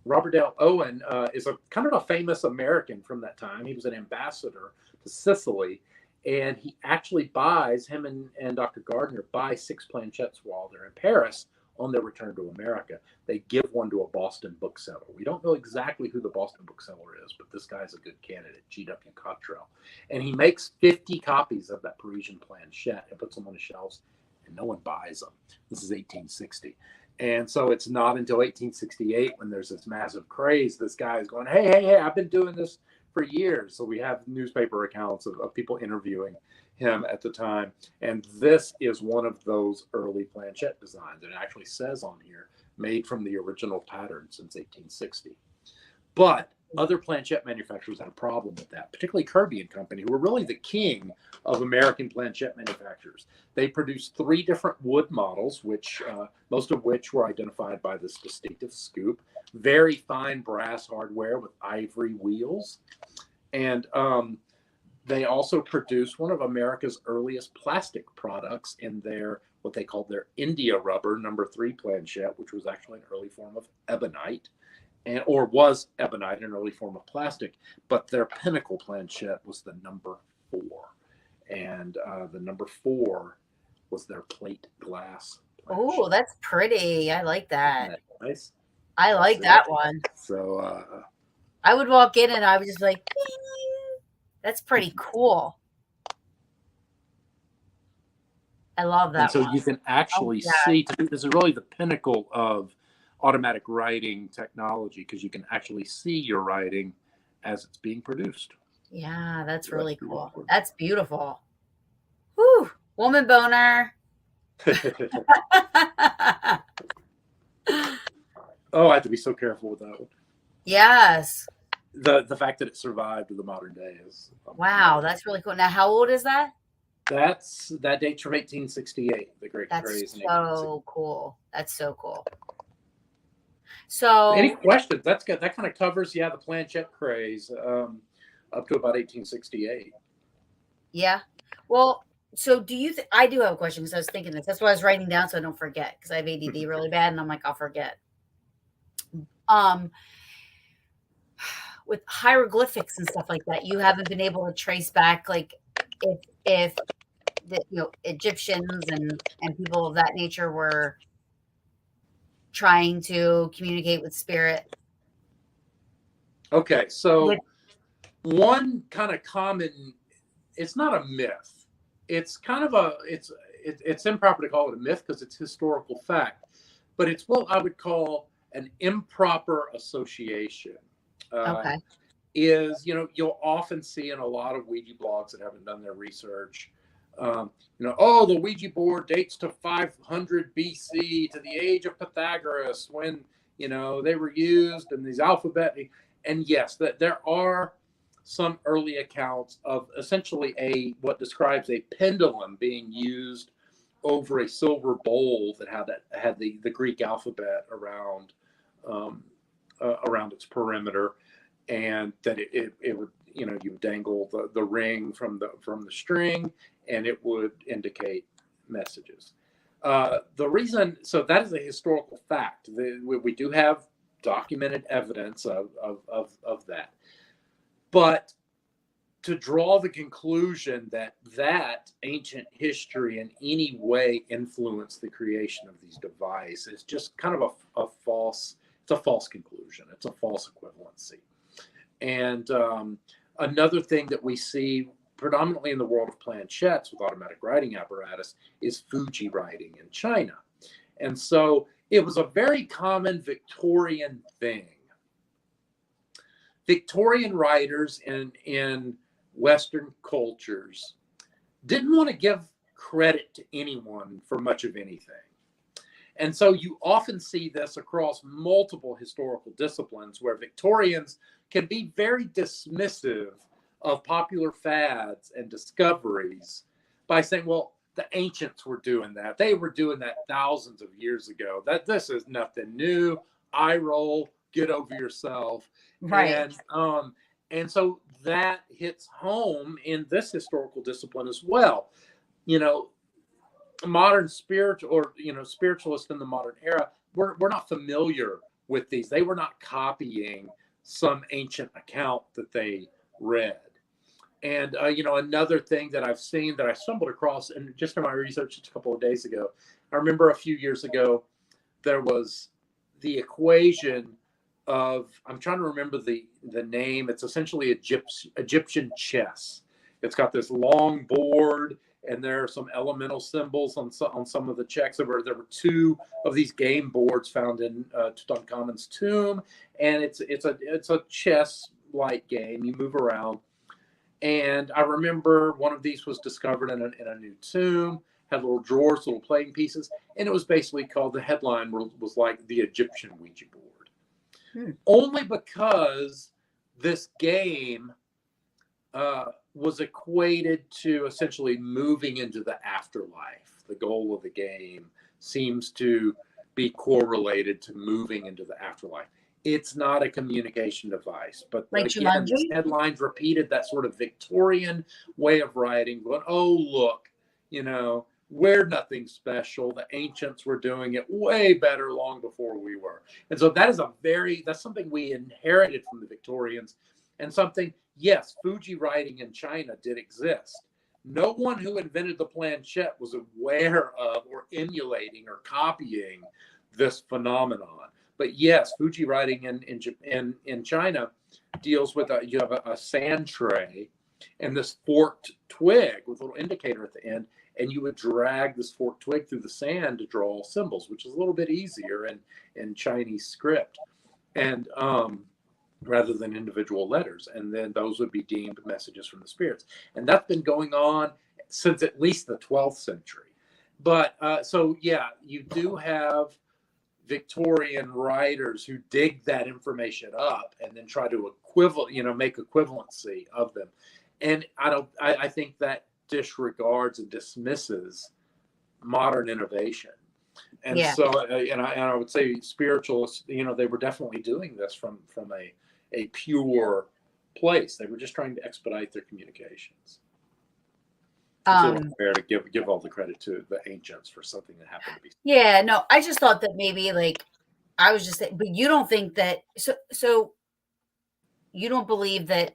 Robert Dale Owen is a kind of a famous American from that time. He was an ambassador to Sicily, And he actually buys, him and Dr. Gardner buy 6 planchettes while they're in Paris on their return to America. They give one to a Boston bookseller. We don't know exactly who the Boston bookseller is, but this guy's a good candidate, G.W. Cottrell. And he makes 50 copies of that Parisian planchette and puts them on the shelves, and no one buys them. This is 1860. And so it's not until 1868 when there's this massive craze. This guy is going, hey, I've been doing this for years. So we have newspaper accounts of people interviewing him at the time. And this is one of those early planchette designs. It actually says on here, made from the original pattern since 1860. But other planchette manufacturers had a problem with that, particularly Kirby and Company, who were really the king of American planchette manufacturers. They produced 3 different wood models, which most of which were identified by this distinctive scoop, very fine brass hardware with ivory wheels. And they also produced one of America's earliest plastic products in their, what they called their India rubber number 3 planchette, which was actually an early form of ebonite. Or was ebonite, an early form of plastic, but their pinnacle planchette was the number 4. And the number 4 was their plate glass planchette. Oh, that's pretty. I like that. Isn't that nice? I like that one. So I would walk in and I would just like, ding. That's pretty cool. I love that. And so one. you can actually see, this is really the pinnacle of automatic writing technology, because you can actually see your writing as it's being produced. Yeah, that's really cool. That's beautiful. Whew, woman boner. Oh, I have to be so careful with that one. Yes. The fact that it survived to the modern day is wow, that's really cool. Now, how old is that? That dates from 1868. The Great Craze. That's so cool. That's so cool. So, any questions? That's good. That kind of covers, the planchette craze up to about 1868. Yeah. Well, so do you? I do have a question because I was thinking this. That's why I was writing down so I don't forget, because I have ADD really bad, and I'm like, I'll forget. With hieroglyphics and stuff like that, you haven't been able to trace back, like, if the Egyptians and people of that nature were trying to communicate with spirit. Okay, so one kind of common, it's not a myth. It's kind of it's improper to call it a myth because it's historical fact, but it's what I would call an improper association. Okay. Is, you'll often see in a lot of Ouija blogs that haven't done their research, the Ouija board dates to 500 BC, to the age of Pythagoras, when, they were used in these alphabet. And yes, that there are some early accounts of essentially what describes a pendulum being used over a silver bowl that had the Greek alphabet around its perimeter, and that it would, you would dangle the ring from the string, and it would indicate messages. The reason, so that is a historical fact. We do have documented evidence of that. But to draw the conclusion that ancient history in any way influenced the creation of these devices is just kind of a false conclusion. It's a false equivalency. And another thing that we see predominantly in the world of planchettes with automatic writing apparatus is Fuji writing in China. And so it was a very common Victorian thing. Victorian writers in Western cultures didn't want to give credit to anyone for much of anything. And so you often see this across multiple historical disciplines where Victorians can be very dismissive of popular fads and discoveries by saying, well, the ancients were doing that. They were doing that thousands of years ago. This is nothing new. Eye roll, get over yourself. Right. And so that hits home in this historical discipline as well. Modern spiritualists in the modern era, we're not familiar with these. They were not copying some ancient account that they read. And another thing that I've seen that I stumbled across, and just in my research just a couple of days ago, I remember a few years ago there was the equation of, I'm trying to remember the name. It's essentially Egyptian chess. It's got this long board, and there are some elemental symbols on some of the checks. There were two of these game boards found in Tutankhamun's tomb, and it's a chess like game. You move around, and I remember one of these was discovered in a new tomb. Had little drawers, little playing pieces, and it was basically called, the headline was like the Egyptian Ouija board. Only because this game was equated to essentially moving into the afterlife. The goal of the game seems to be correlated to moving into the afterlife. It's not a communication device, but Like again, Jumanji? the headlines repeated that sort of Victorian way of writing, going, oh, look, we're nothing special. The ancients were doing it way better long before we were. And so that's something we inherited from the Victorians, and something, yes, Fuji writing in China did exist. No one who invented the planchette was aware of or emulating or copying this phenomenon. But yes, Fuji writing in China deals with you have a sand tray and this forked twig with a little indicator at the end, and you would drag this forked twig through the sand to draw symbols, which is a little bit easier in Chinese script, and rather than individual letters. And then those would be deemed messages from the spirits. And that's been going on since at least the 12th century. But so, yeah, you do have Victorian writers who dig that information up and then try to make equivalency of them. And I think that disregards and dismisses modern innovation. And so, and I would say spiritualists, they were definitely doing this from a pure place. They were just trying to expedite their communications. It's a little unfair to give all the credit to the ancients for something that happened to be. Yeah, no, I just thought that maybe, like, I was just saying, but you don't think that, so you don't believe that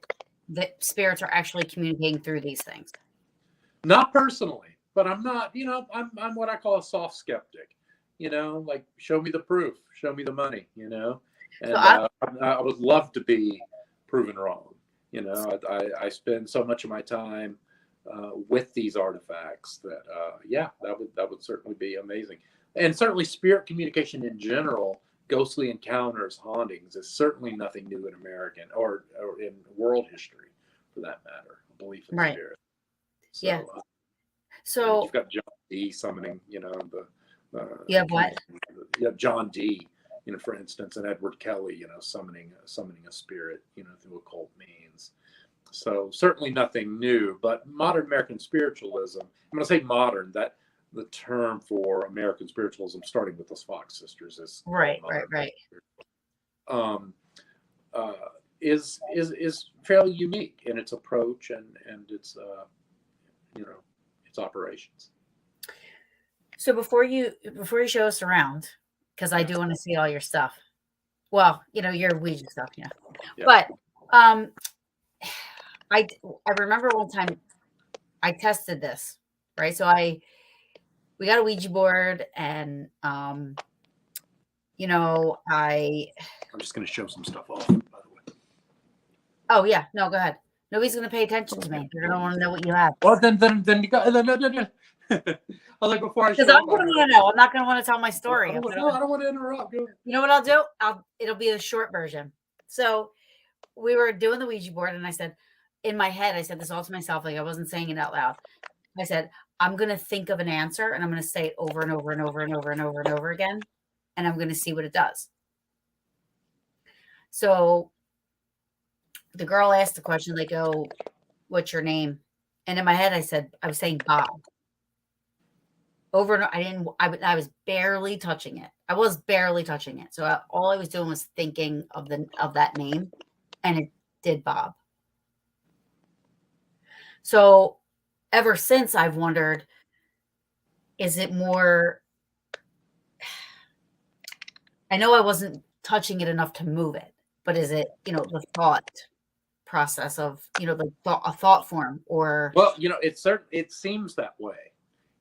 spirits are actually communicating through these things? Not personally, but I'm not, I'm what I call a soft skeptic, like, show me the proof, show me the money, and so I would love to be proven wrong. I spend so much of my time with these artifacts that, that would certainly be amazing. And certainly spirit communication in general, ghostly encounters, hauntings, is certainly nothing new in American or in world history, for that matter. Belief in spirit. So, yeah. So you've got John Dee summoning, you have what? You have John Dee, for instance, and Edward Kelly, summoning a spirit, through occult means. So certainly nothing new, but modern American spiritualism, I'm going to say modern, that the term for American spiritualism, starting with those Fox sisters, is right. Is fairly unique in its approach and its its operations. So before you show us around, because I do want to see all your stuff. Well, your Ouija stuff, yeah. But I remember one time I tested this, right? So we got a Ouija board, and I'm just going to show some stuff off, by the way. Oh yeah, no, go ahead. Nobody's going to pay attention to me. They're going to want to know what you have. Well, then you got. No. I like before I. Because I'm going to want to know. I'm not going to want to tell my story. I don't want to interrupt. You know what I'll do? It'll be a short version. So we were doing the Ouija board, and I said, in my head, I said this all to myself, like I wasn't saying it out loud. I said, I'm going to think of an answer, and I'm going to say it over and over and over and over and over and over again, and I'm going to see what it does. So the girl asked the question, like, oh, what's your name? And in my head, I was saying Bob. Over and I was barely touching it. I was barely touching it. So all I was doing was thinking of that name, and it did Bob. So ever since, I've wondered, is it more, I know I wasn't touching it enough to move it, but is it, the thought process of, like a thought form or. Well, it seems that way.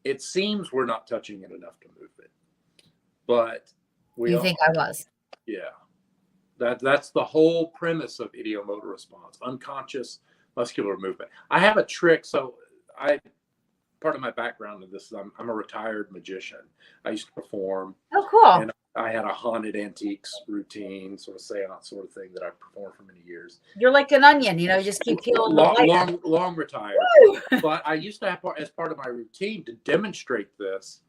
It seems we're not touching it enough to move it, but we You are. think I was? Yeah. That's the whole premise of ideomotor response, unconscious muscular movement. I have a trick. So part of my background in this is I'm a retired magician. I used to perform. Oh, cool. And I had a haunted antiques routine, sort of seance sort of thing that I performed for many years. You're like an onion, you just keep peeling the layer. Long retired. But I used to have, as part of my routine to demonstrate this,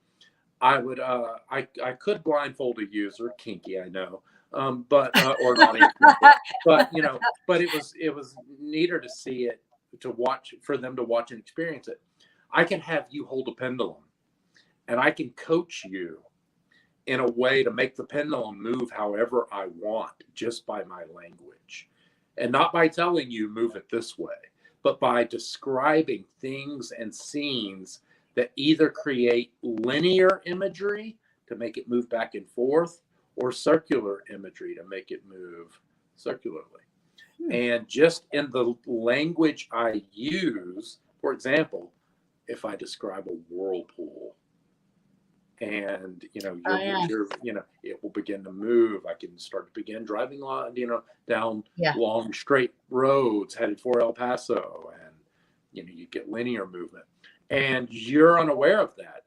I would I could blindfold a user, kinky, I know, but or not, but but it was neater to see it, to watch, for them to watch and experience it. I can have you hold a pendulum, and I can coach you in a way to make the pendulum move however I want, just by my language, and not by telling you move it this way, but by describing things and scenes that either create linear imagery to make it move back and forth, or circular imagery to make it move circularly. And just in the language I use, for example, if I describe a whirlpool, and it will begin to move. I can start to begin driving down long straight roads headed for El Paso, and you get linear movement, and you're unaware of that.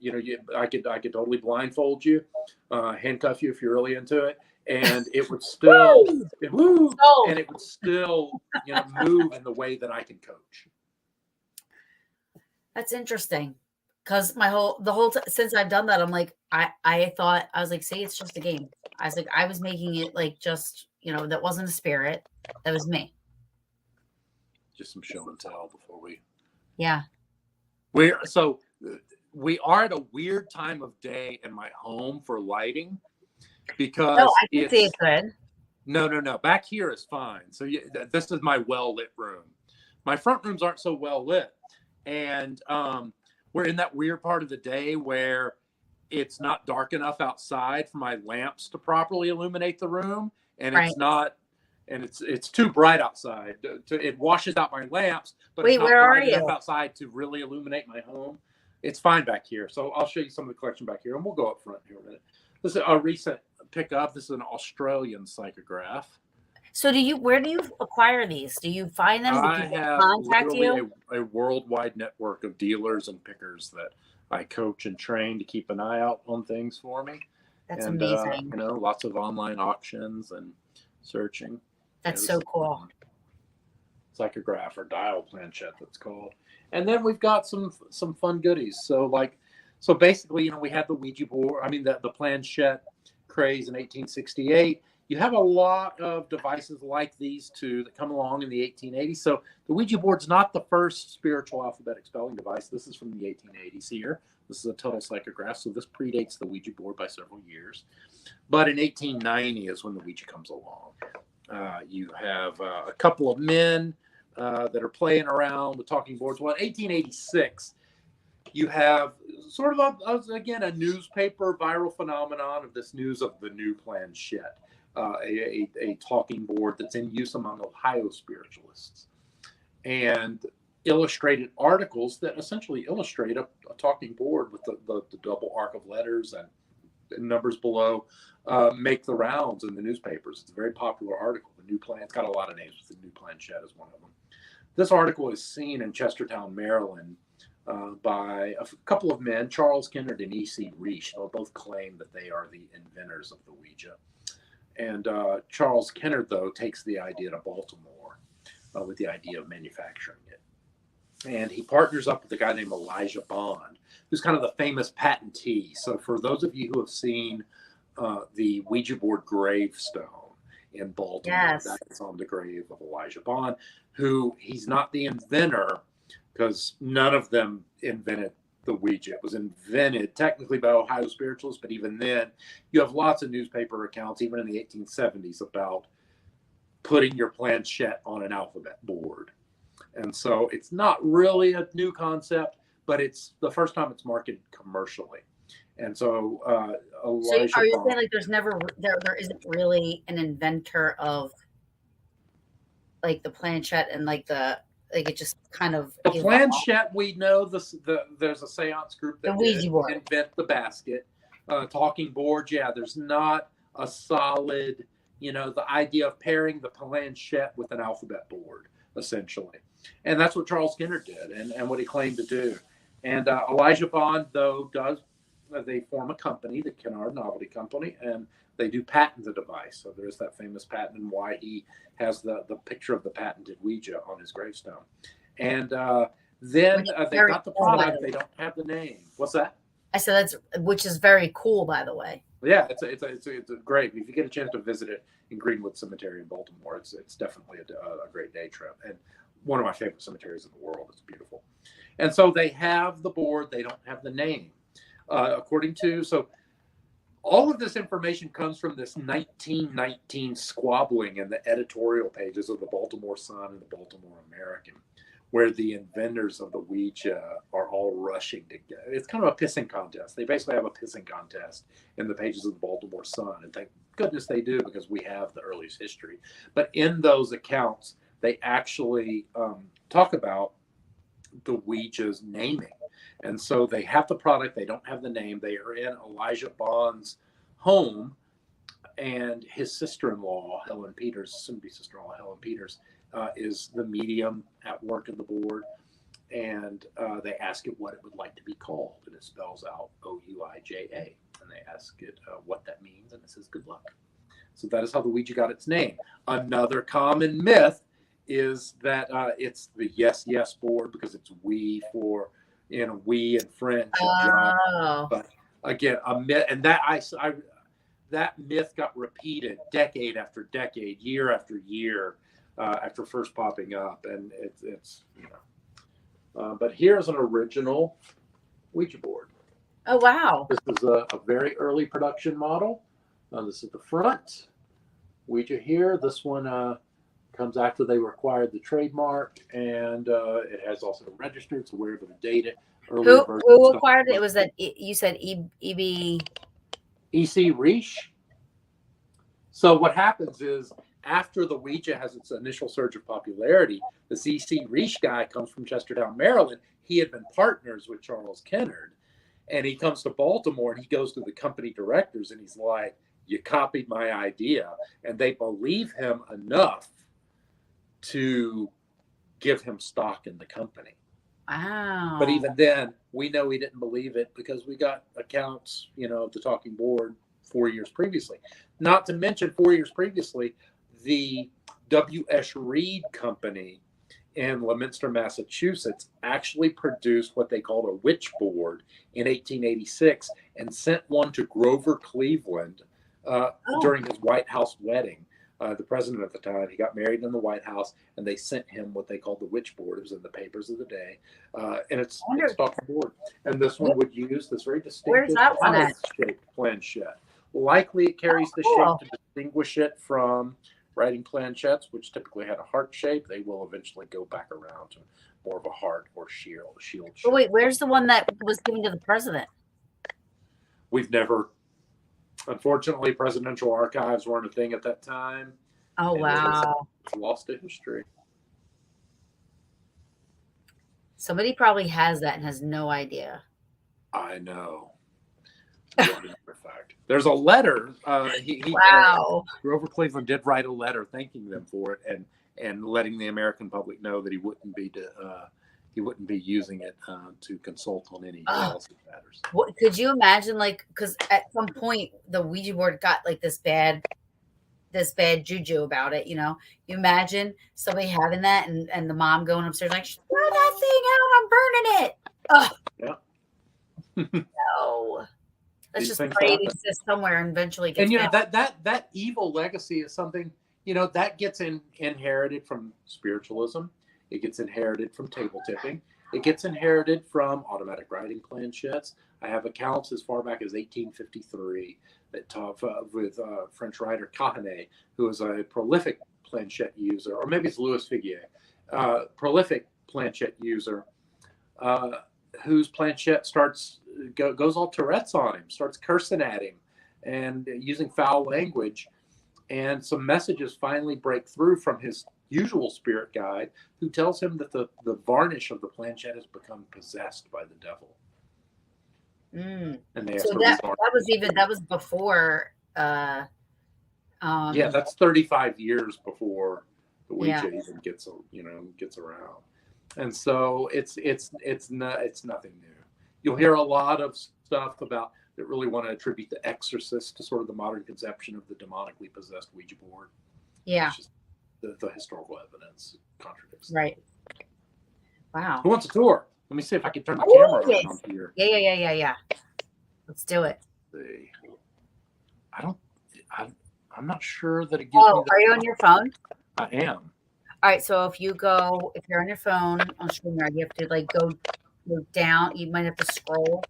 I could totally blindfold you, handcuff you if you're really into it, and it would still and it would still move in the way that I can coach. That's interesting. Because since I've done that, I'm like, I was like, see, it's just a game. I was like, I was making it like just, that wasn't a spirit. That was me. Just some show and tell before we. Yeah. We are at a weird time of day in my home for lighting, because I can see it good. No. Back here is fine. So this is my well-lit room. My front rooms aren't so well lit. And, we're in that weird part of the day where it's not dark enough outside for my lamps to properly illuminate the room, and it's not, and it's too bright outside. It washes out my lamps, but it's not bright enough outside to really illuminate my home. It's fine back here. So I'll show you some of the collection back here, and we'll go up front here in a minute. This is a recent pickup. This is an Australian psychograph. So where do you acquire these? Do you find them? I have literally a worldwide network of dealers and pickers that I coach and train to keep an eye out on things for me. That's amazing. Lots of online auctions and searching. That's so cool. Psychograph, or dial planchette, that's called. And then we've got some fun goodies. So basically, we had the Ouija board. I mean, the planchette craze in 1868. You have a lot of devices like these two that come along in the 1880s. So the Ouija board's not the first spiritual alphabetic spelling device. This is from the 1880s here. This is a total psychograph, so this predates the Ouija board by several years. But in 1890 is when the Ouija comes along. You have a couple of men that are playing around with talking boards. Well, in 1886, you have sort of a newspaper viral phenomenon of this news of the new planchette. A talking board that's in use among Ohio spiritualists, and illustrated articles that essentially illustrate a talking board with the double arc of letters and numbers below make the rounds in the newspapers. It's a very popular article. The new plan, it's got a lot of names, but the new planchette is one of them. This article is seen in Chestertown, Maryland, by a couple of men, Charles Kennard and E.C. Reich. They'll both claim that they are the inventors of the Ouija. And Charles Kennard, though, takes the idea to Baltimore with the idea of manufacturing it. And he partners up with a guy named Elijah Bond, who's kind of the famous patentee. So for those of you who have seen the Ouija board gravestone in Baltimore, that's on the grave of Elijah Bond, who he's not the inventor, because none of them invented the Ouija. It was invented technically by Ohio spiritualists, but even then, you have lots of newspaper accounts, even in the 1870s, about putting your planchette on an alphabet board. And so it's not really a new concept, but it's the first time it's marketed commercially. And so, Elijah are you saying like there isn't really an inventor of like the planchette and like it just kind of The evolved. planchette, we know there's a seance group The that Ouija did board. invent the basket. Talking boards, yeah, there's not a solid, the idea of pairing the planchette with an alphabet board, essentially. And that's what Charles Skinner did and what he claimed to do. And Elijah Bond, though, they form a company, the Kennard Novelty Company, and they do patent the device. So there's that famous patent and why he has the picture of the patented Ouija on his gravestone. And then they got the product. They don't have the name. What's that? I said which is very cool, by the way. Yeah, it's a great. If you get a chance to visit it in Greenwood Cemetery in Baltimore, it's definitely a great day trip and one of my favorite cemeteries in the world. It's beautiful. And so they have the board. They don't have the name. So all of this information comes from this 1919 squabbling in the editorial pages of the Baltimore Sun and the Baltimore American, where the inventors of the Ouija are all rushing to get. It's kind of a pissing contest. They basically have a pissing contest in the pages of the Baltimore Sun, and thank goodness they do because we have the earliest history. But in those accounts, they actually talk about the Ouija's naming. And so they have the product, they don't have the name. They are in Elijah Bond's home, and his sister-in-law, Helen Peters, soon-to-be sister-in-law, Helen Peters, is the medium at work at the board. And they ask it what it would like to be called, and it spells out Ouija. And they ask it what that means, and it says good luck. So that is how the Ouija got its name. Another common myth is that it's the yes, yes board because it's we for, we in French. But again, a myth, and that myth got repeated decade after decade, year after year, after first popping up, and it's but here's an original Ouija board. Oh wow! This is a very early production model. This is the front Ouija here. This one comes after they required the trademark, and it has also registered, so we're able to date it. Who acquired it? It was that you said EC Riche. So what happens is after the Ouija has its initial surge of popularity, this EC Riche guy comes from Chestertown, Maryland. He had been partners with Charles Kennard, and he comes to Baltimore and he goes to the company directors and he's like, "You copied my idea," and they believe him enough to give him stock in the company. Wow. But even then, we know he didn't believe it because we got accounts, of the talking board 4 years previously. Not to mention 4 years previously, the W.S. Reed Company in Leominster, Massachusetts actually produced what they called a witch board in 1886 and sent one to Grover Cleveland during his White House wedding. The president at the time, he got married in the White House, and they sent him what they called the witch board. It was in the papers of the day, and it's talking board. And this one would use this very distinctive shaped planchette. Likely, it carries the shape to distinguish it from writing planchettes, which typically had a heart shape. They will eventually go back around to more of a heart or shield shape. Oh, wait, where's the one that was given to the president? We've never. Unfortunately, presidential archives weren't a thing at that time. Oh, wow. It's lost to history. Somebody probably has that and has no idea. I know. Fact. There's a letter. Wow. Grover Cleveland did write a letter thanking them for it and letting the American public know that he wouldn't be using it to consult on any policy matters. What, could you imagine, because at some point the Ouija board got this bad juju about it, You imagine somebody having that and the mom going upstairs like, throw that thing out, I'm burning it. Yeah. No. Let's just pray it exists somewhere and eventually gets that evil legacy is something, that gets inherited from spiritualism. It gets inherited from table tipping. It gets inherited from automatic writing planchettes. I have accounts as far back as 1853 that talk with French writer Cahanet, who is a prolific planchette user, or maybe it's Louis Figuier, prolific planchette user, whose planchette goes all Tourette's on him, starts cursing at him and using foul language. And some messages finally break through from his usual spirit guide who tells him that the varnish of the planchette has become possessed by the devil. Mm. And they So have to that was before yeah, that's 35 years before the yeah. Ouija even gets around. And so it's nothing new. You'll hear a lot of stuff about that really want to attribute The Exorcist to sort of the modern conception of the demonically possessed Ouija board. Yeah. It's just the historical evidence contradicts. Right. Wow. Who wants a tour? Let me see if I can turn my camera around here. Yeah. Let's do it. Let's see. I'm not sure that it gives me are you on your phone? I am. All right, so if you're on your phone on StreamYard, you have to like go down. You might have to scroll,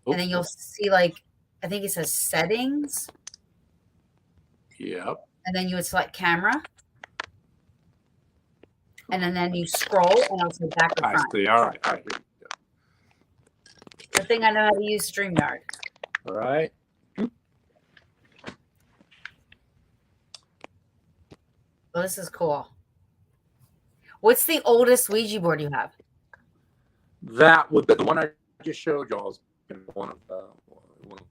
and then you'll see like I think it says settings. Yep. And then you would select camera, and then you scroll, and it'll say back or front. I see. All right. Here we go. Good thing I know how to use StreamYard. All right. Well, this is cool. What's the oldest Ouija board you have? That would be the one I just showed y'all. Is one of the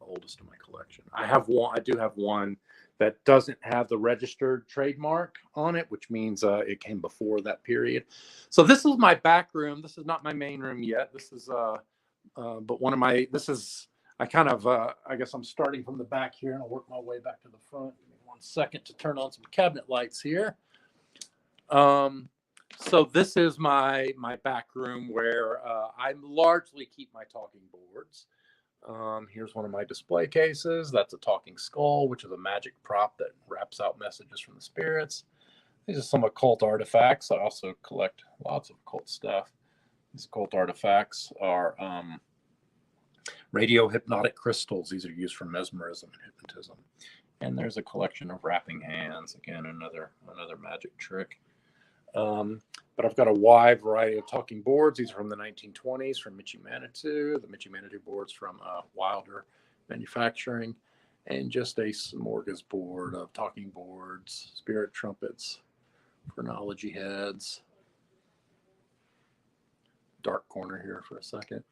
oldest in my collection. I do have one that doesn't have the registered trademark on it, which means it came before that period. So this is my back room. This is not my main room yet. This is but one of my. This is I kind of I guess I'm starting from the back here, and I'll work my way back to the front. Give me 1 second to turn on some cabinet lights here. So this is my back room where I largely keep my talking boards. Here's one of my display cases. That's a talking skull, which is a magic prop that raps out messages from the spirits. These are some occult artifacts. I also collect lots of occult stuff. These occult artifacts are radio hypnotic crystals. These are used for mesmerism and hypnotism. And there's a collection of wrapping hands. Again, another magic trick. But I've got a wide variety of talking boards. These are from the 1920s from Michi Manitou. The Michi Manitou boards from Wilder Manufacturing. And just a smorgasbord of talking boards, spirit trumpets, phrenology heads. Dark corner here for a second.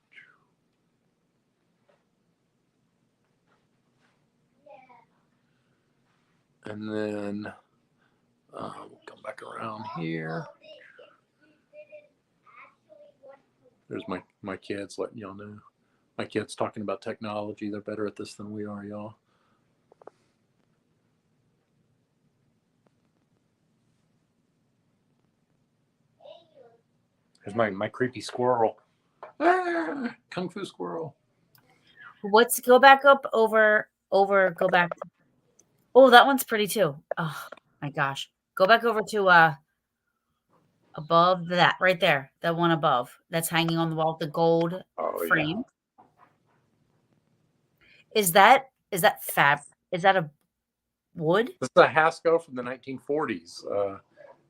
And then we'll come back around here. There's my kids letting y'all know. My kids talking about technology. They're better at this than we are, y'all. Here's my creepy squirrel. Ah, Kung Fu squirrel. Go back up go back. Oh, that one's pretty too. Oh my gosh. Go back over to above that right there. That one above. That's hanging on the wall, the gold frame. Yeah. Is that fab? Is that a wood? This is a Hasco from the 1940s.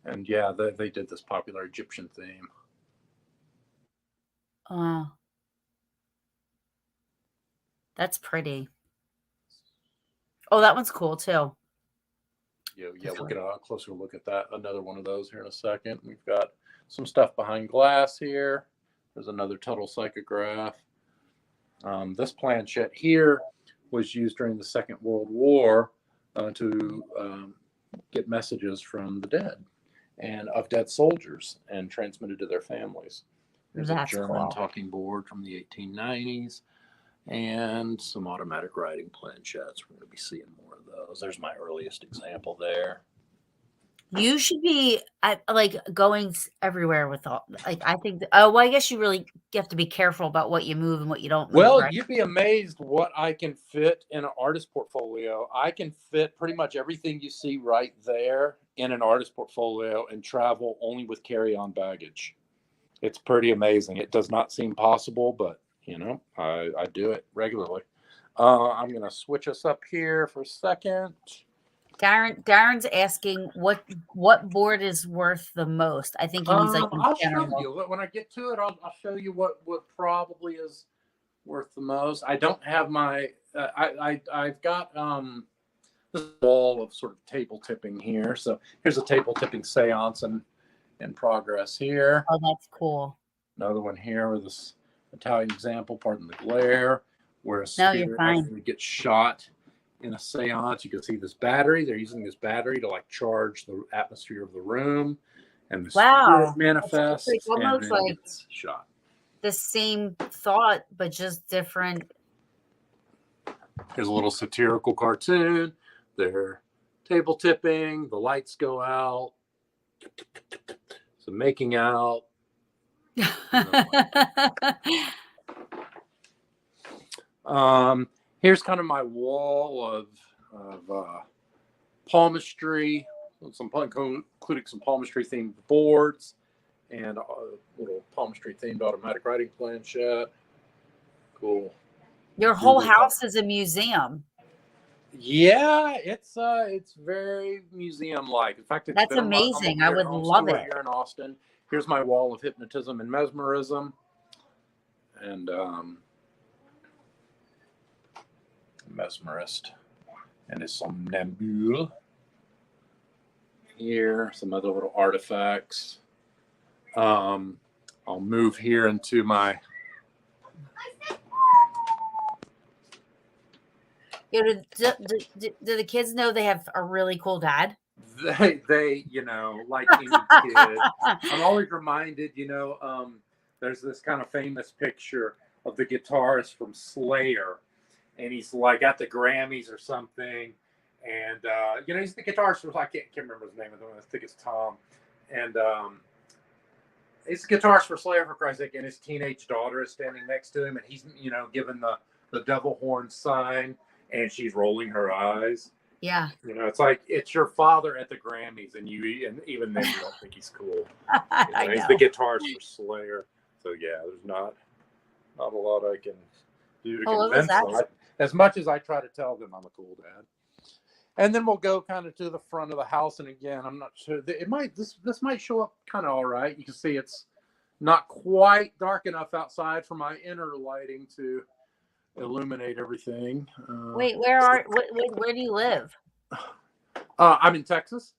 And yeah, they did this popular Egyptian theme. That's pretty. Oh, that one's cool too. Yeah, we'll get a closer look at that. Another one of those here in a second. We've got some stuff behind glass here. There's another Tuttle psychograph. This planchette here was used during the Second World War to get messages from the dead and of dead soldiers and transmitted to their families. There's a German talking board from the 1890s and some automatic writing planchettes. We're going to be seeing more of those. There's my earliest example there. You should be like going everywhere with all. Like I think. Well, I guess you really have to be careful about what you move and what you don't move. Well, right? You'd be amazed what I can fit in an artist portfolio. I can fit pretty much everything you see right there in an artist portfolio and travel only with carry-on baggage. It's pretty amazing. It does not seem possible, but I do it regularly. I'm going to switch us up here for a second. Darren's asking what board is worth the most. I think he means like I'll show you when I get to it. I'll show you what probably is worth the most. I don't have my. I've got this wall of sort of table tipping here. So here's a table tipping seance in progress here. Oh, that's cool. Another one here with this Italian example, pardon the glare, where a No, you're spirit fine. actually gets shot in a seance. You can see this battery. They're using this battery to like charge the atmosphere of the room, and the Wow. spirit manifests It's and almost then like gets shot. the same thought, but just different. Here's a little satirical cartoon. They're table tipping. The lights go out. Some making out. Here's kind of my wall of palmistry, including some palmistry themed boards and a little palmistry themed automatic writing planchette. Cool. Your whole house is a museum. Yeah, it's very museum like. In fact, That's amazing. I would love it. Here in Austin. Here's my wall of hypnotism and mesmerism, and mesmerist and his somnambule. Here, some other little artifacts. I'll move here into my. Do the kids know they have a really cool dad? They, like any kid, I'm always reminded, there's this kind of famous picture of the guitarist from Slayer, and he's like at the Grammys or something, and he's the guitarist from, I can't remember his name. I think it's Tom, and he's the guitarist for Slayer, for Christ's sake, and his teenage daughter is standing next to him, and he's given the devil horn sign, and she's rolling her eyes. Yeah. It's like it's your father at the Grammys, and even then you don't think he's cool. He's the guitarist for Slayer. So yeah, there's not a lot I can do to convince them. As much as I try to tell them I'm a cool dad. And then we'll go kind of to the front of the house, and again, I'm not sure. This might show up kind of all right. You can see it's not quite dark enough outside for my inner lighting to illuminate everything. Wait, where do you live? I'm in Texas.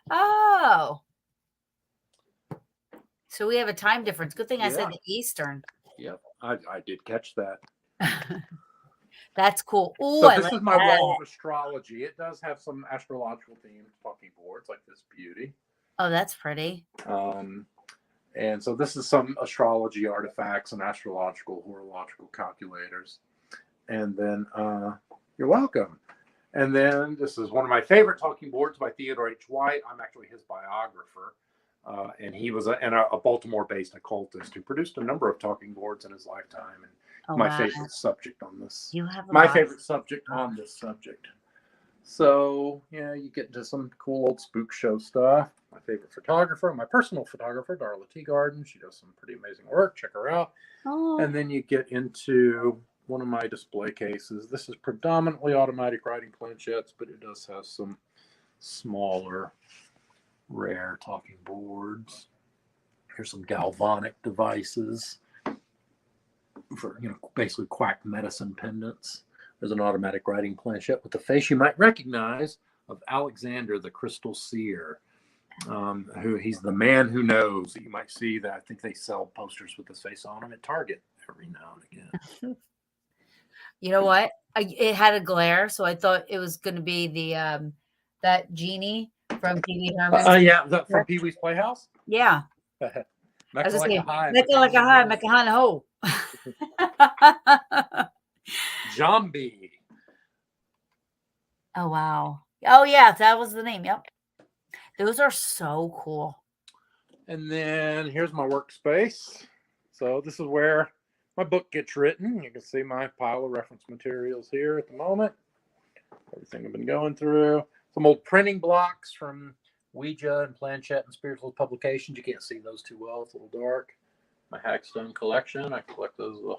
Oh, so we have a time difference. Good thing I said the Eastern. Yep, I did catch that. That's cool. Ooh, so this is my wall of astrology. It does have some astrological themed talking boards like this beauty. Oh, that's pretty. And so this is some astrology artifacts and astrological horological calculators. And then you're welcome. And then this is one of my favorite talking boards by Theodore H. White. I'm actually his biographer. And he was a Baltimore-based occultist who produced a number of talking boards in his lifetime. And favorite subject on this. Favorite subject on this subject. So, you get into some cool old spook show stuff. My favorite photographer, my personal photographer, Darla Teagarden. She does some pretty amazing work. Check her out. Oh. And then you get into one of my display cases. This is predominantly automatic writing planchettes, but it does have some smaller, rare talking boards. Here's some galvanic devices for, basically quack medicine pendants. There's an automatic writing planchette with the face you might recognize of Alexander the Crystal Seer, who he's the man who knows. You might see that. I think they sell posters with his face on them at Target every now and again. You know what? It had a glare, so I thought it was going to be the that genie from Pee Wee Herman. From Pee Wee's Playhouse. Yeah. Mecca like a high, Mecca on a ho. Zombie. Oh wow. Oh yeah, that was the name. Yep. Those are so cool. And then here's my workspace. So this is where my book gets written. You can see my pile of reference materials here at the moment. Everything I've been going through. Some old printing blocks from Ouija and Planchette and Spiritual Publications. You can't see those too well. It's a little dark. My Hagstone collection. I collect those as a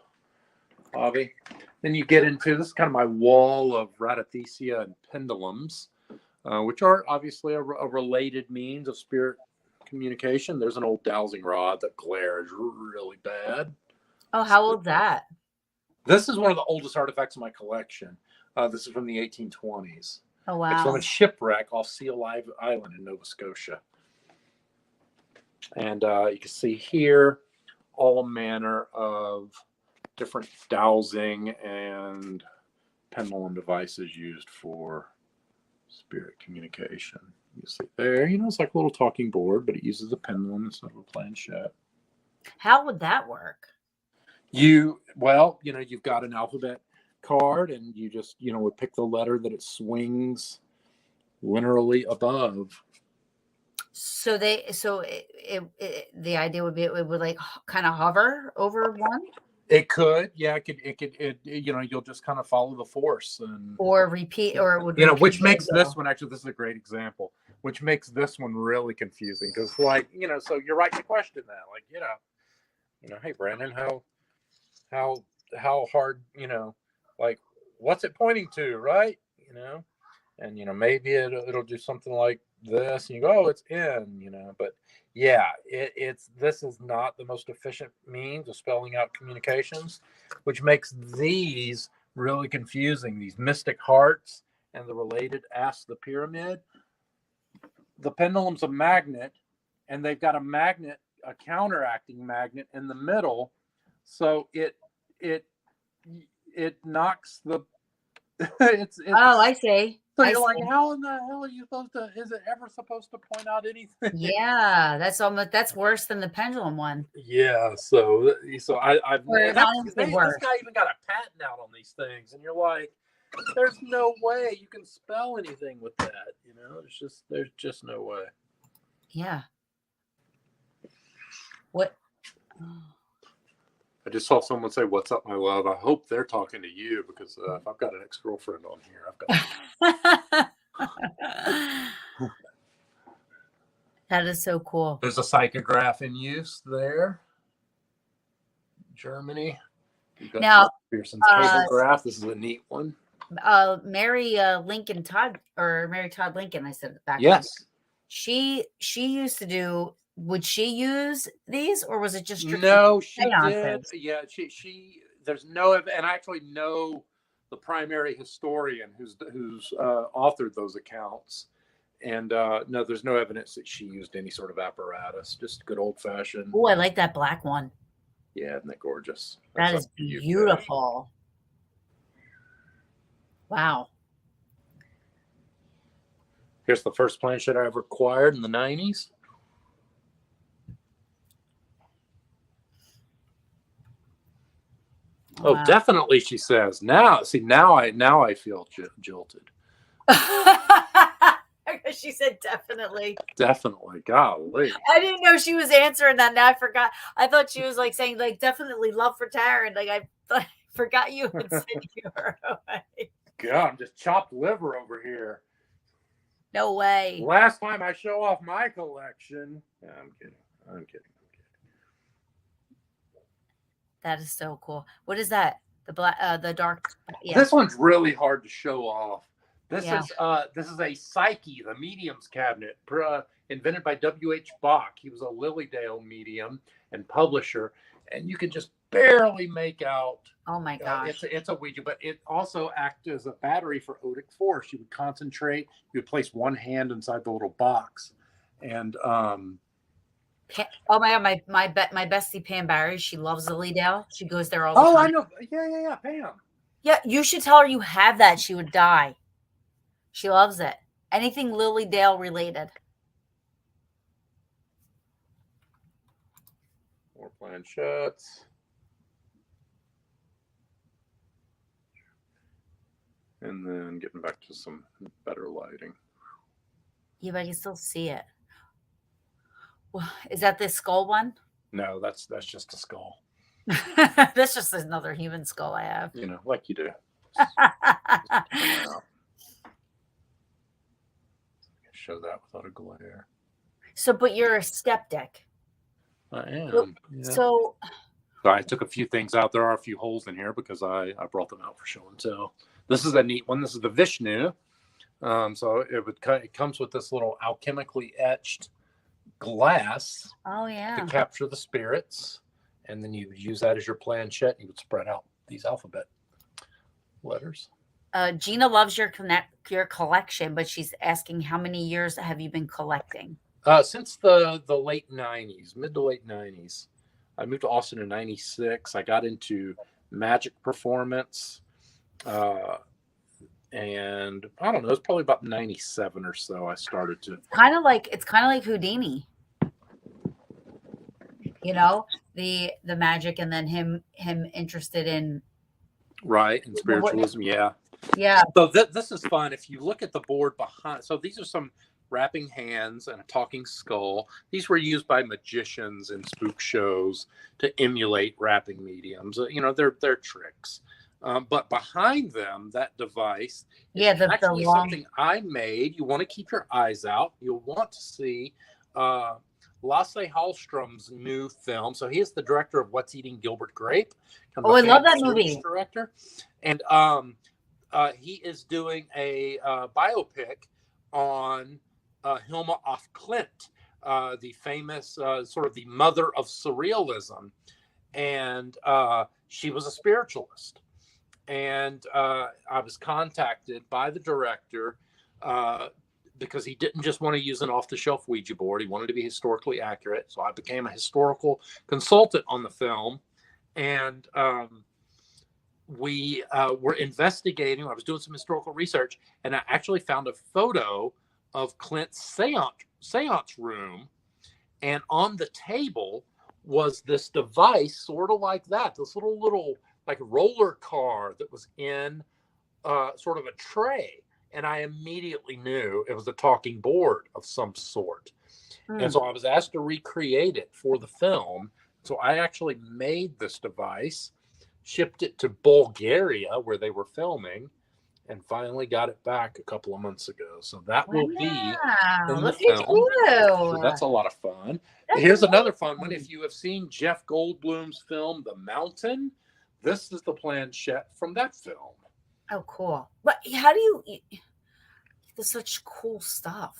hobby. Then you get into, this is kind of my wall of radithesia and pendulums, which are obviously a related means of spirit communication. There's an old dowsing rod that glares really bad. Oh, how old's that? This is one of the oldest artifacts in my collection. This is from the 1820s. Oh, It's from wow. a shipwreck off Seal Island in Nova Scotia. And you can see here all manner of different dowsing and pendulum devices used for spirit communication. You see there, it's like a little talking board, but it uses a pendulum instead of a planchette. How would that work? You've got an alphabet card, and you just, would pick the letter that it swings linearly above. So the idea would be it would like kind of hover over one It could, yeah, you'll just kind of follow the force, and or repeat, or it would repeat which as you makes go. this one, actually, this is a great example, which makes this one really confusing, because, like, so you're right to question that, like, hey, Brandon, how hard, like, what's it pointing to, right? And maybe it'll do something like this, and you go, oh, it's in, but yeah, this is not the most efficient means of spelling out communications, which makes these really confusing. These mystic hearts and the related Ask the Pyramid. The pendulum's a magnet, and they've got a counteracting magnet in the middle, so it knocks the it's Oh, I see. so I you're like, see. how in the hell are you is it ever supposed to point out anything? Yeah, that's worse than the pendulum one. Yeah, so I've Or and not that's, even say this worse. guy even got a patent out on these things, and you're like, there's no way you can spell anything with that, there's just no way. Yeah. What? I just saw someone say, "What's up, my love?" I hope they're talking to you, because if I've got an ex-girlfriend on here, I've got. That is so cool. There's a psychograph in use there. Germany. You've got Now, Pearson's cablegraph. This is a neat one. Mary Todd Lincoln, I said back. Yes. She used to do. Would she use these, or was it just strictly No, she seances? did. Yeah, she. There's no, and I actually know the primary historian who's authored those accounts, and no, there's no evidence that she used any sort of apparatus. Just good old fashioned. Oh, I like that black one. Yeah, isn't that gorgeous? That is beautiful. Wow. Here's the first planchette I ever acquired in the 90s. Oh, wow. Definitely, she says. Now I feel jilted. She said definitely. Definitely. Golly. I didn't know she was answering that. Now I forgot. I thought she was like saying like definitely love for Taryn. Like I forgot you had said you were away. God, I'm just chopped liver over here. No way. Last time I show off my collection. No, I'm kidding. That is so cool. What is that? The black, the dark. Yeah. This one's really hard to show off. This is a Psyche, the medium's cabinet, invented by W.H. Bach. He was a Lilydale medium and publisher, and you can just barely make out. Oh my gosh! It's a Ouija, but it also acts as a battery for odic force. You would concentrate. You would place one hand inside the little box, and oh my god, my bestie Pam Barry, she loves Lilydale. She goes there all the time. Oh, I know. Yeah, Pam. Yeah, you should tell her you have that. She would die. She loves it. Anything Lilydale related. More planchettes. And then getting back to some better lighting. Yeah, but I can still see it. Well, is that the skull one? No, that's just a skull. That's just another human skull I have. Like you do. Show that without a glare. So, but you're a skeptic. I am. Yeah. So I took a few things out. There are a few holes in here because I brought them out for show and tell. This is a neat one. This is the Vishnu. So it comes with this little alchemically etched glass. Oh yeah. To capture the spirits, and then you would use that as your planchette. You would spread out these alphabet letters. Gina loves your collection, but she's asking how many years have you been collecting? Since the late '90s, mid to late '90s. I moved to Austin in '96. I got into magic performance, uh, and I don't know. It's probably about '97 or so. I started to It's kind of like Houdini, you know, the magic, and then him interested in right in what. spiritualism. Yeah. Yeah. So this is fun. If you look at the board behind, so these are some wrapping hands and a talking skull. These were used by magicians in spook shows to emulate rapping mediums. They're tricks. But behind them, that device is Yeah, the actually long. something I made. You want to keep your eyes out. You'll want to see Lasse Hallström's new film. So he is the director of What's Eating Gilbert Grape. Kind of Oh, a I love famous that movie. director. And he is doing a biopic on Hilma af Klint, the famous sort of the mother of surrealism. And she was a spiritualist. And I was contacted by the director because he didn't just want to use an off-the-shelf Ouija board. He wanted to be historically accurate. So I became a historical consultant on the film. And we were investigating. I was doing some historical research, and I actually found a photo of Clint's seance room. And on the table was this device, sort of like that, this little like roller car that was in sort of a tray. And I immediately knew it was a talking board of some sort. And so I was asked to recreate it for the film. So I actually made this device, shipped it to Bulgaria where they were filming, and finally got it back a couple of months ago. So that will be in the film. So that's a lot of fun. Here's another fun one. If you have seen Jeff Goldblum's film, The Mountain, this is the planchette from that film. Oh, cool. But how do you there's such cool stuff.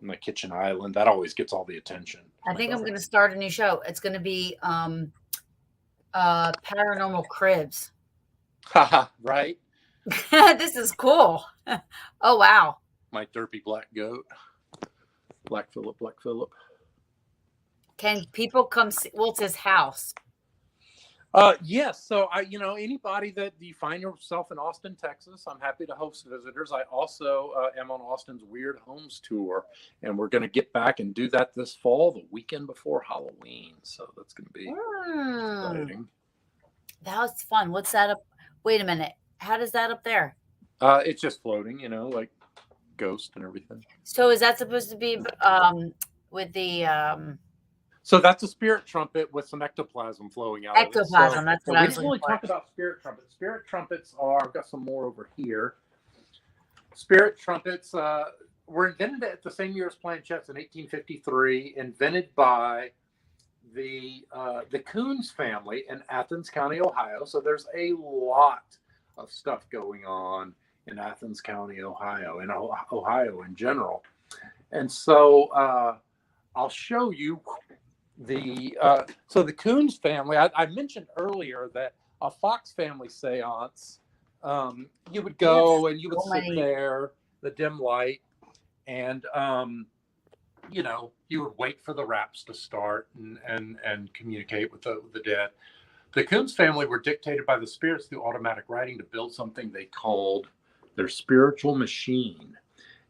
My kitchen island, that always gets all the attention. I think I'm going to start a new show. It's going to be Paranormal Cribs. Haha, right? This is cool. Oh, wow. My derpy black goat. Black Phillip. Can people come see? Well, it's his house. Yes. So anybody that you find yourself in Austin, Texas, I'm happy to host visitors. I also am on Austin's Weird Homes tour, and we're going to get back and do that this fall, the weekend before Halloween. So that's going to be exciting. That was fun. What's that up? Wait a minute. How does that up there? It's just floating, like ghost and everything. So is that supposed to be with the So that's a spirit trumpet with some ectoplasm flowing out. Ectoplasm, so, that's what I was looking for. We didn't really talk about spirit trumpets. Spirit trumpets I've got some more over here. Spirit trumpets were invented at the same year as planchettes in 1853, invented by the Coons family in Athens County, Ohio. So there's a lot of stuff going on in Athens County, Ohio, and Ohio in general. And so I'll show you so the Coons family. I mentioned earlier that a Fox family seance, you would go and you would sit there, the dim light, and you would wait for the raps to start and communicate with the dead. The Coons family were dictated by the spirits through automatic writing to build something they called their spiritual machine.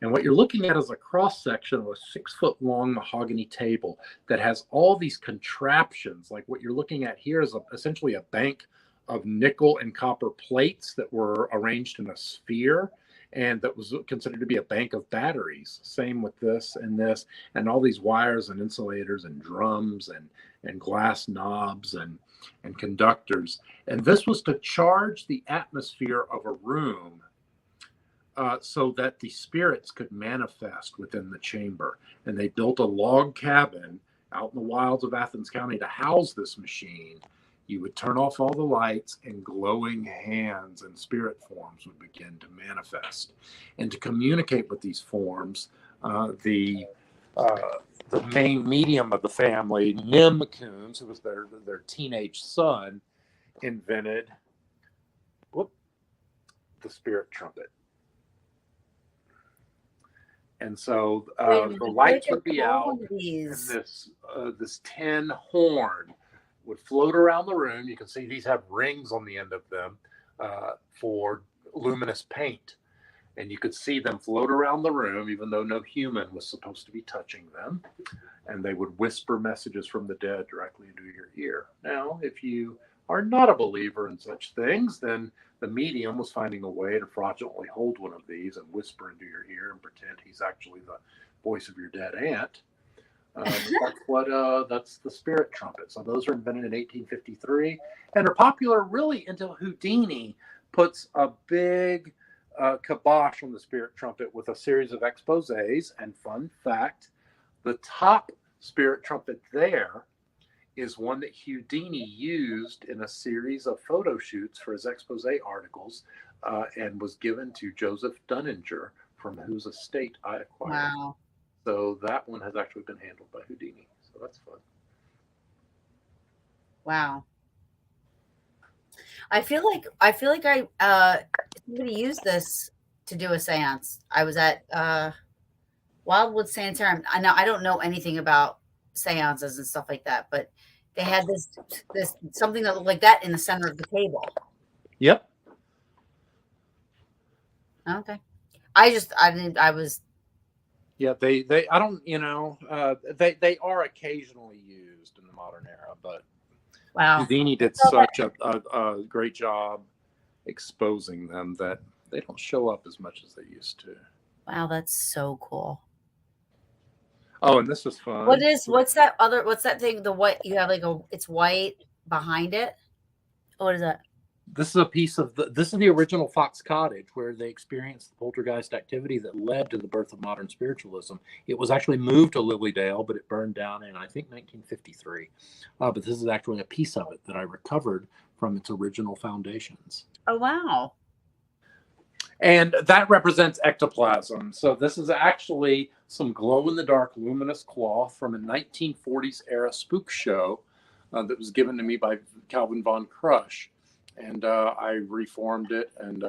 And what you're looking at is a cross-section of a 6-foot long mahogany table that has all these contraptions. Like what you're looking at here is essentially a bank of nickel and copper plates that were arranged in a sphere, and that was considered to be a bank of batteries. Same with this, and all these wires and insulators and drums and glass knobs and conductors. And this was to charge the atmosphere of a room so that the spirits could manifest within the chamber. And they built a log cabin out in the wilds of Athens County to house this machine. You would turn off all the lights, and glowing hands and spirit forms would begin to manifest. And to communicate with these forms, the main medium of the family, Nim Coons, who was their teenage son, invented the spirit trumpet. And so Wait a minute, the I feel lights like would be I saw out, one of and these. this tin horn would float around the room. You can see these have rings on the end of them for luminous paint. And you could see them float around the room, even though no human was supposed to be touching them. And they would whisper messages from the dead directly into your ear. Now, if you are not a believer in such things, then the medium was finding a way to fraudulently hold one of these and whisper into your ear and pretend he's actually the voice of your dead aunt. That's the spirit trumpet. So those are invented in 1853 and are popular really until Houdini puts a big kibosh on the spirit trumpet with a series of exposés. And fun fact, the top spirit trumpet there is one that Houdini used in a series of photo shoots for his expose articles and was given to Joseph Dunninger, from whose estate I acquired. Wow. So that one has actually been handled by Houdini. So that's fun. Wow. I feel like somebody used this to do a seance. I was at Wildwood Sanitarium. I don't know anything about seances and stuff like that, but they had this something that looked like that in the center of the table. Yep. Okay. I was. Yeah, they I don't, they are occasionally used in the modern era, but Wow. Houdini did such a great job exposing them that they don't show up as much as they used to. Wow, that's so cool. Oh, and this is fun. What's that thing? The white, you have it's white behind it. What is that? This is a piece of this is the original Fox Cottage, where they experienced the poltergeist activity that led to the birth of modern spiritualism. It was actually moved to Lilydale, but it burned down in, I think, 1953. But this is actually a piece of it that I recovered from its original foundations. Oh, wow. And that represents ectoplasm. So this is actually some glow-in-the-dark luminous cloth from a 1940s era spook show that was given to me by Calvin Von Crush. And I reformed it, and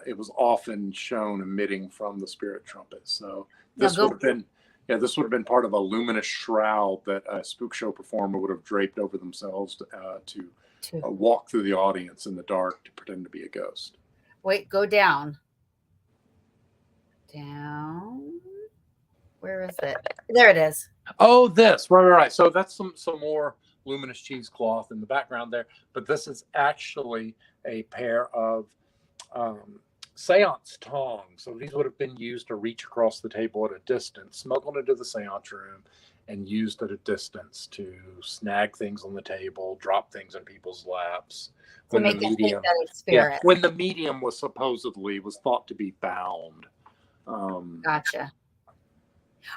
it was often shown emitting from the spirit trumpet. So this would have been part of a luminous shroud that a spook show performer would have draped over themselves to walk through the audience in the dark to pretend to be a ghost. Wait, go down. Down. Where is it? There it is. Oh, this. Right. So that's some more luminous cheesecloth in the background there. But this is actually a pair of seance tongs. So these would have been used to reach across the table at a distance, smuggled into the seance room, and used at a distance to snag things on the table, drop things in people's laps. To make it think that it's spirit. Yeah, when the medium was thought to be bound. Gotcha.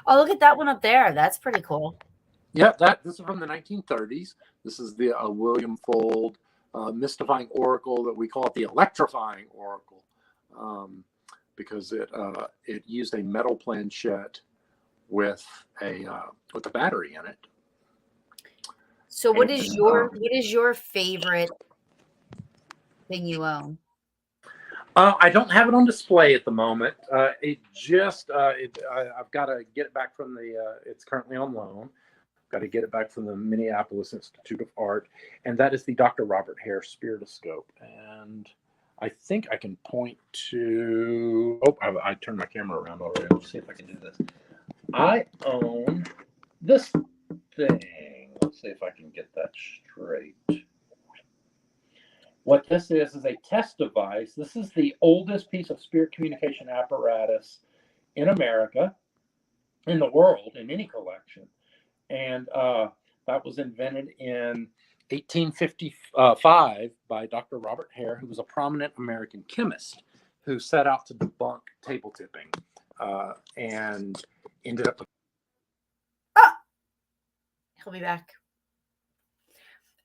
Oh, look at that one up there. That's pretty cool. Yeah, this is from the 1930s. This is the William Fold mystifying oracle that we call it the electrifying oracle, because it used a metal planchette with a battery in it. So what is your favorite thing you own? I don't have it on display at the moment. I've got to get it back from it's currently on loan. Got to get it back from the Minneapolis Institute of Art, and that is the Dr. Robert Hare Spiritoscope. And I think I can point to. Oh, I turned my camera around already. Let's see if I can do this. I own this thing. Let's see if I can get that straight. What this is a test device. This is the oldest piece of spirit communication apparatus in America, in the world, in any collection. And that was invented in 1855 by Dr. Robert Hare, who was a prominent American chemist who set out to debunk table tipping and ended up. He'll be back.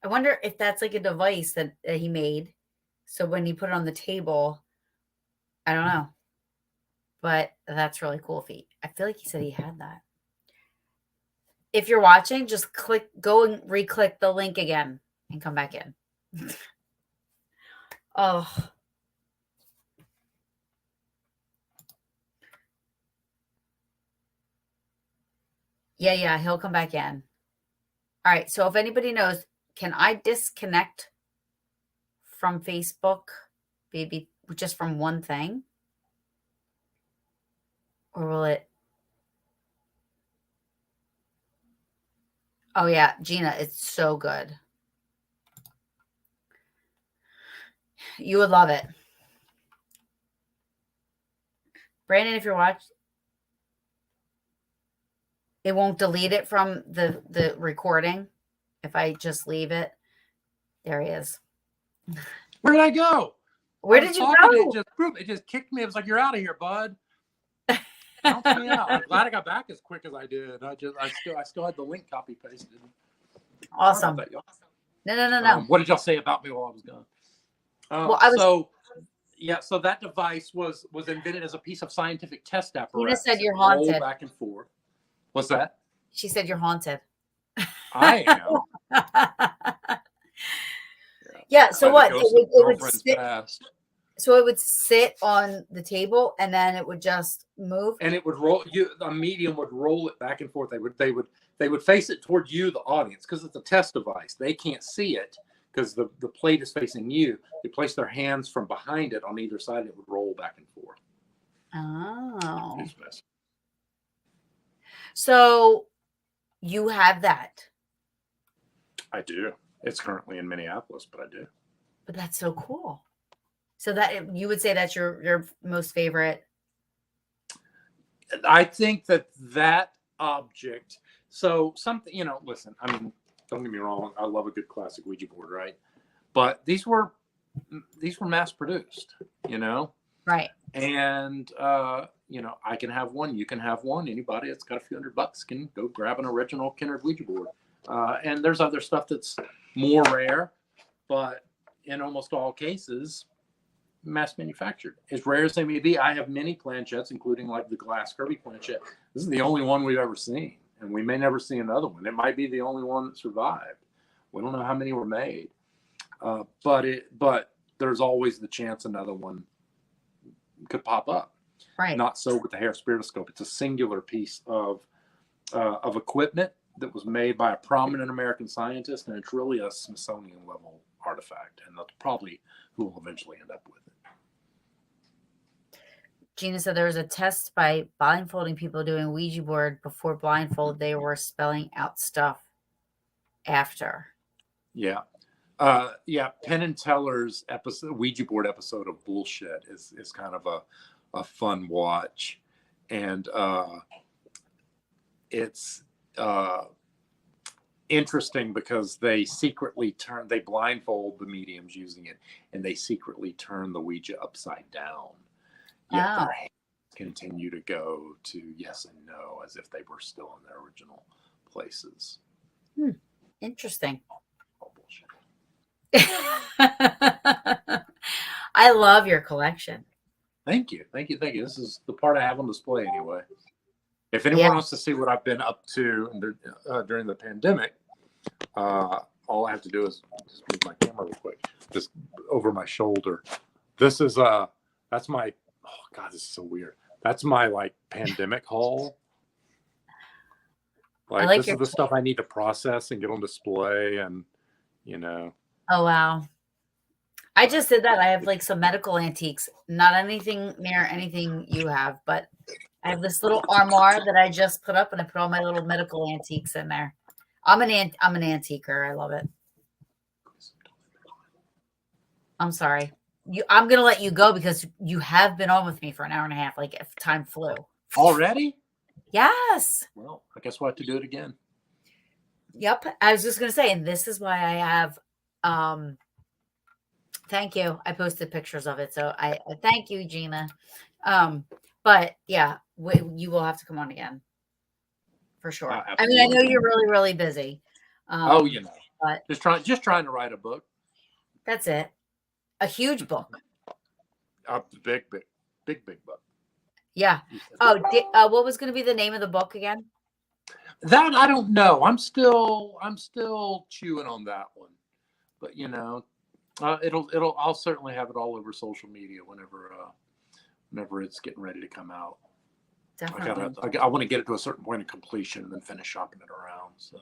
I wonder if that's like a device that he made. So when you put it on the table, I don't know. But that's really cool. I feel like he said he had that. If you're watching, just go and re-click the link again and come back in. Oh, Yeah, he'll come back in. All right. So if anybody knows, can I disconnect from Facebook, maybe just from one thing? Or will it? Oh, yeah, Gina, it's so good. You would love it. Brandon, if you're watching, it won't delete it from the recording if I just leave it. There he is. Where did I go? Where did you go? It just kicked me. It was like, you're out of here, bud. Bounce me out. I'm glad I got back as quick as I did. I still had the link copy pasted. Awesome. Sorry about that, No. y'all. What did y'all say about me while I was gone? Well, so that device was invented as a piece of scientific test apparatus. Tina said you're haunted. Roll back and forth. What's that? She said you're haunted. I am. Yeah. So what? It would sit, so it would sit on the table, and then it would just move. And it would roll. A medium would roll it back and forth. They would face it toward you, the audience, because it's a test device. They can't see it because the plate is facing you. They place their hands from behind it on either side, and it would roll back and forth. Oh. So you have that? I do. It's currently in Minneapolis, but I do. But that's so cool. So that you would say that's your most favorite? I think that object. So something, listen, I mean, don't get me wrong. I love a good classic Ouija board, right? But these were mass produced, Right. And, I can have one. You can have one. Anybody that's got a few $100 can go grab an original Kennard Ouija board. And there's other stuff that's more rare, but in almost all cases, mass manufactured. As rare as they may be, I have many planchettes, including like the glass Kirby planchette. This is the only one we've ever seen, and we may never see another one. It might be the only one that survived. We don't know how many were made, but there's always the chance another one could pop up. Right. Not so with the hair spiritoscope. It's a singular piece of equipment that was made by a prominent American scientist, and it's really a Smithsonian level artifact, and that's probably who will eventually end up with it. Gina said there was a test by blindfolding people doing Ouija board before blindfold. They were spelling out stuff after. Yeah. Penn and Teller's Ouija board episode of Bullshit is kind of a fun watch. And it's interesting because they blindfold the mediums using it, and they secretly turn the Ouija upside down. Yet their hands continue to go to yes and no as if they were still in their original places. Interesting. Oh, bullshit. I love your collection. Thank you. This is the part I have on display anyway. If anyone wants to see what I've been up to during the pandemic, all I have to do is just move my camera real quick, just over my shoulder. This is that's my, oh God, this is so weird. That's my pandemic haul. This is the stuff I need to process and get on display, and Oh wow. I just did that. I have some medical antiques, not anything near anything you have, but I have this little armoire that I just put up, and I put all my little medical antiques in there. I'm an antiquer. I love it. I'm sorry. I'm going to let you go because you have been on with me for an hour and a half. If time flew. Already? Yes. Well, I guess we'll have to do it again. Yep. I was just going to say, and this is why I have, thank you. I posted pictures of it. So I thank you, Gina. But yeah, you will have to come on again for sure. I mean, I know you're really, really busy. But just trying to write a book. That's it. A huge book. Big book. Yeah. Oh, what was going to be the name of the book again? That I don't know. I'm still chewing on that one, but I'll certainly have it all over social media whenever it's getting ready to come out. definitely. I want to get it to a certain point of completion and then finish shopping it around. So.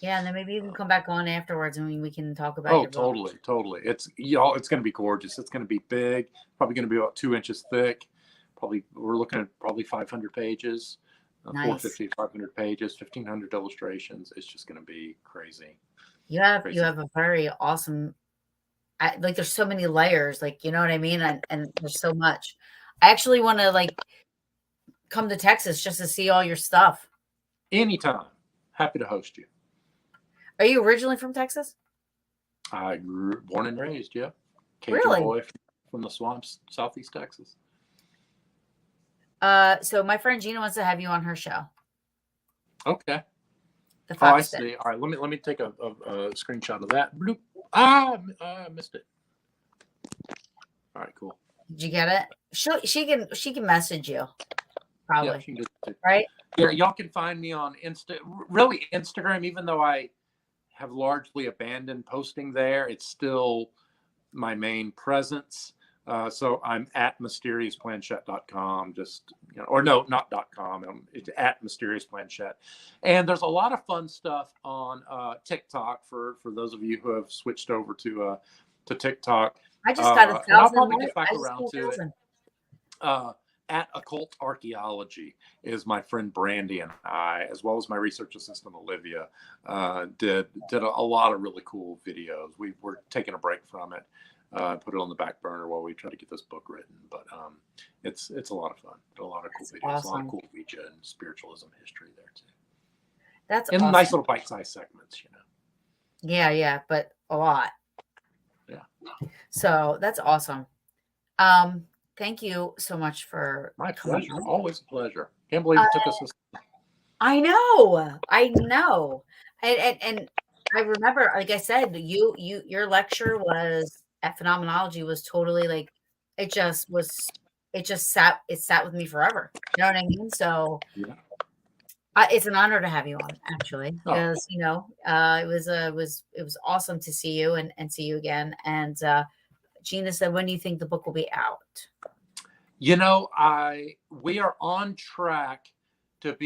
Yeah, and then maybe you can come back on afterwards and we can talk about Oh, your book. totally. It's it's going to be gorgeous. It's going to be big. Probably going to be about 2 inches thick. We're looking at probably 500 pages, Nice. 450 to 500 pages, 1,500 illustrations. It's just going to be crazy. You have a very awesome. Like there's so many layers. Like you know what I mean, and there's so much. I actually want to like come to Texas just to see all your stuff. Anytime. Happy to host you. Are you originally from Texas? Born and raised, yeah. Cajun Really? boy from the swamps, Southeast Texas. So my friend Gina wants to have you on her show. Okay. The I Fox see. All right, let me take a screenshot of that. Bloop. I missed it. All right, cool. Did you get it? She can message you. Probably. Yeah, she can just, right? Yeah, y'all can find me on Instagram, even though I have largely abandoned posting there. It's still my main presence. So I'm at mysteriousplanchet.com, or no, not .com. It's at mysteriosplanchette. And there's a lot of fun stuff on TikTok for those of you who have switched over to TikTok. I just got 1,000. I'll probably get back around to it. At Occult Archaeology is my friend Brandy and I, as well as my research assistant Olivia, did a lot of really cool videos. We were taking a break from it. Put it on the back burner while we try to get this book written, but it's a lot of fun. A lot of cool videos, awesome. A lot of cool Ouija and spiritualism history there too. That's and awesome. Nice little bite-sized segments, Yeah, but a lot. Yeah. So that's awesome. Thank you so much for my pleasure. Always a pleasure. Can't believe it took us this. I know, and I remember, like I said, your lecture was at Phenomenology was totally like it sat with me forever. You know what I mean? So yeah. It's an honor to have you on, actually, because it was awesome to see you and see you again. And Gina said, when do you think the book will be out? We are on track to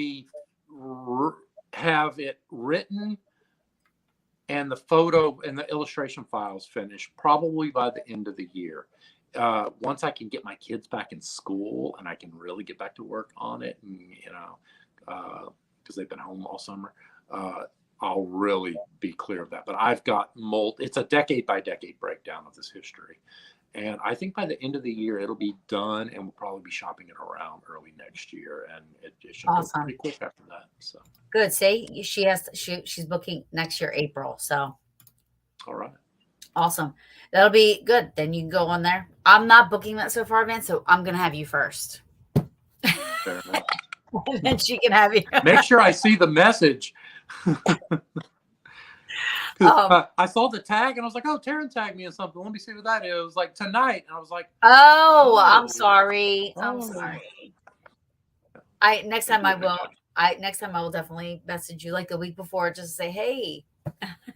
have it written and the photo and the illustration files finished probably by the end of the year. Once I can get my kids back in school and I can really get back to work on it, and because they've been home all summer, I'll really be clear of that. But I've got it's a decade by decade breakdown of this history. And I think by the end of the year, it'll be done, and we'll probably be shopping it around early next year. And it should go pretty quick after that. So good. See, she's booking next year, April. So all right, awesome. That'll be good. Then you can go on there. I'm not booking that so far, man. So I'm gonna have you first. Fair enough. And then she can have you. Make sure I see the message. I saw the tag and I was like, oh, Taryn tagged me in something. Let me see what that is. It was like tonight. And I was like, oh, I'm sorry. I'm sorry. Next time I will definitely message you like the week before just to say, hey.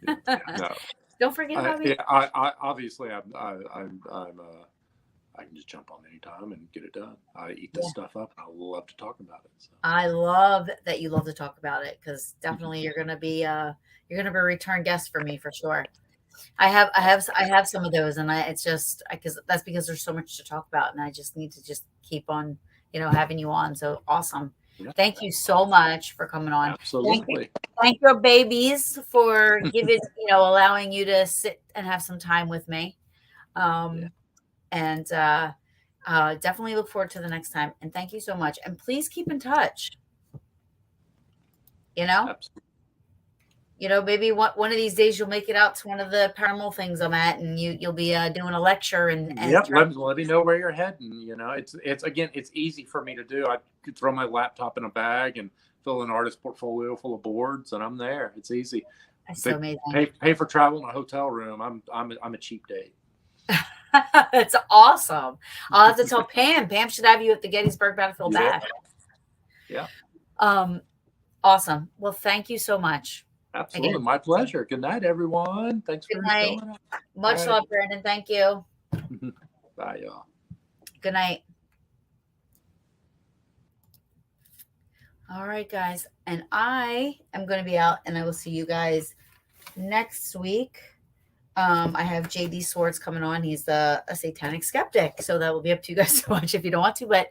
No. Don't forget about me. Yeah, I obviously I can just jump on anytime and get it done. I eat this stuff up. I love to talk about it. So. I love that you love to talk about it, because definitely you're gonna be a return guest for me for sure. I have some of those, and it's just because there's so much to talk about, and I just need to just keep on having you on. So awesome. Yeah. Thank you so much for coming on. Absolutely. Thank your babies for allowing you to sit and have some time with me. And definitely look forward to the next time. And thank you so much. And please keep in touch. Absolutely. Maybe one of these days you'll make it out to one of the paranormal things I'm at, and you'll be doing a lecture. And yep, let me know where you're heading. It's easy for me to do. I could throw my laptop in a bag and fill an artist portfolio full of boards, and I'm there. It's easy. That's so amazing. Pay for travel in a hotel room. I'm a cheap date. That's awesome. I'll have to tell Pam. Pam should have you at the Gettysburg Battlefield Bash. Yeah. Awesome. Well, thank you so much. Absolutely. Again, my pleasure. Good night, everyone. Thanks for showing up. Much love, Brandon. Thank you. Bye, y'all. Good night. All right, guys. And I am going to be out, and I will see you guys next week. I have JD Swords coming on. He's a satanic skeptic. So that will be up to you guys to watch if you don't want to, but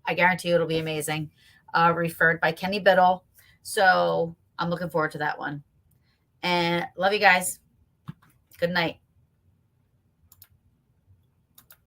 I guarantee you it'll be amazing. Referred by Kenny Biddle. So I'm looking forward to that one. And love you guys. Good night.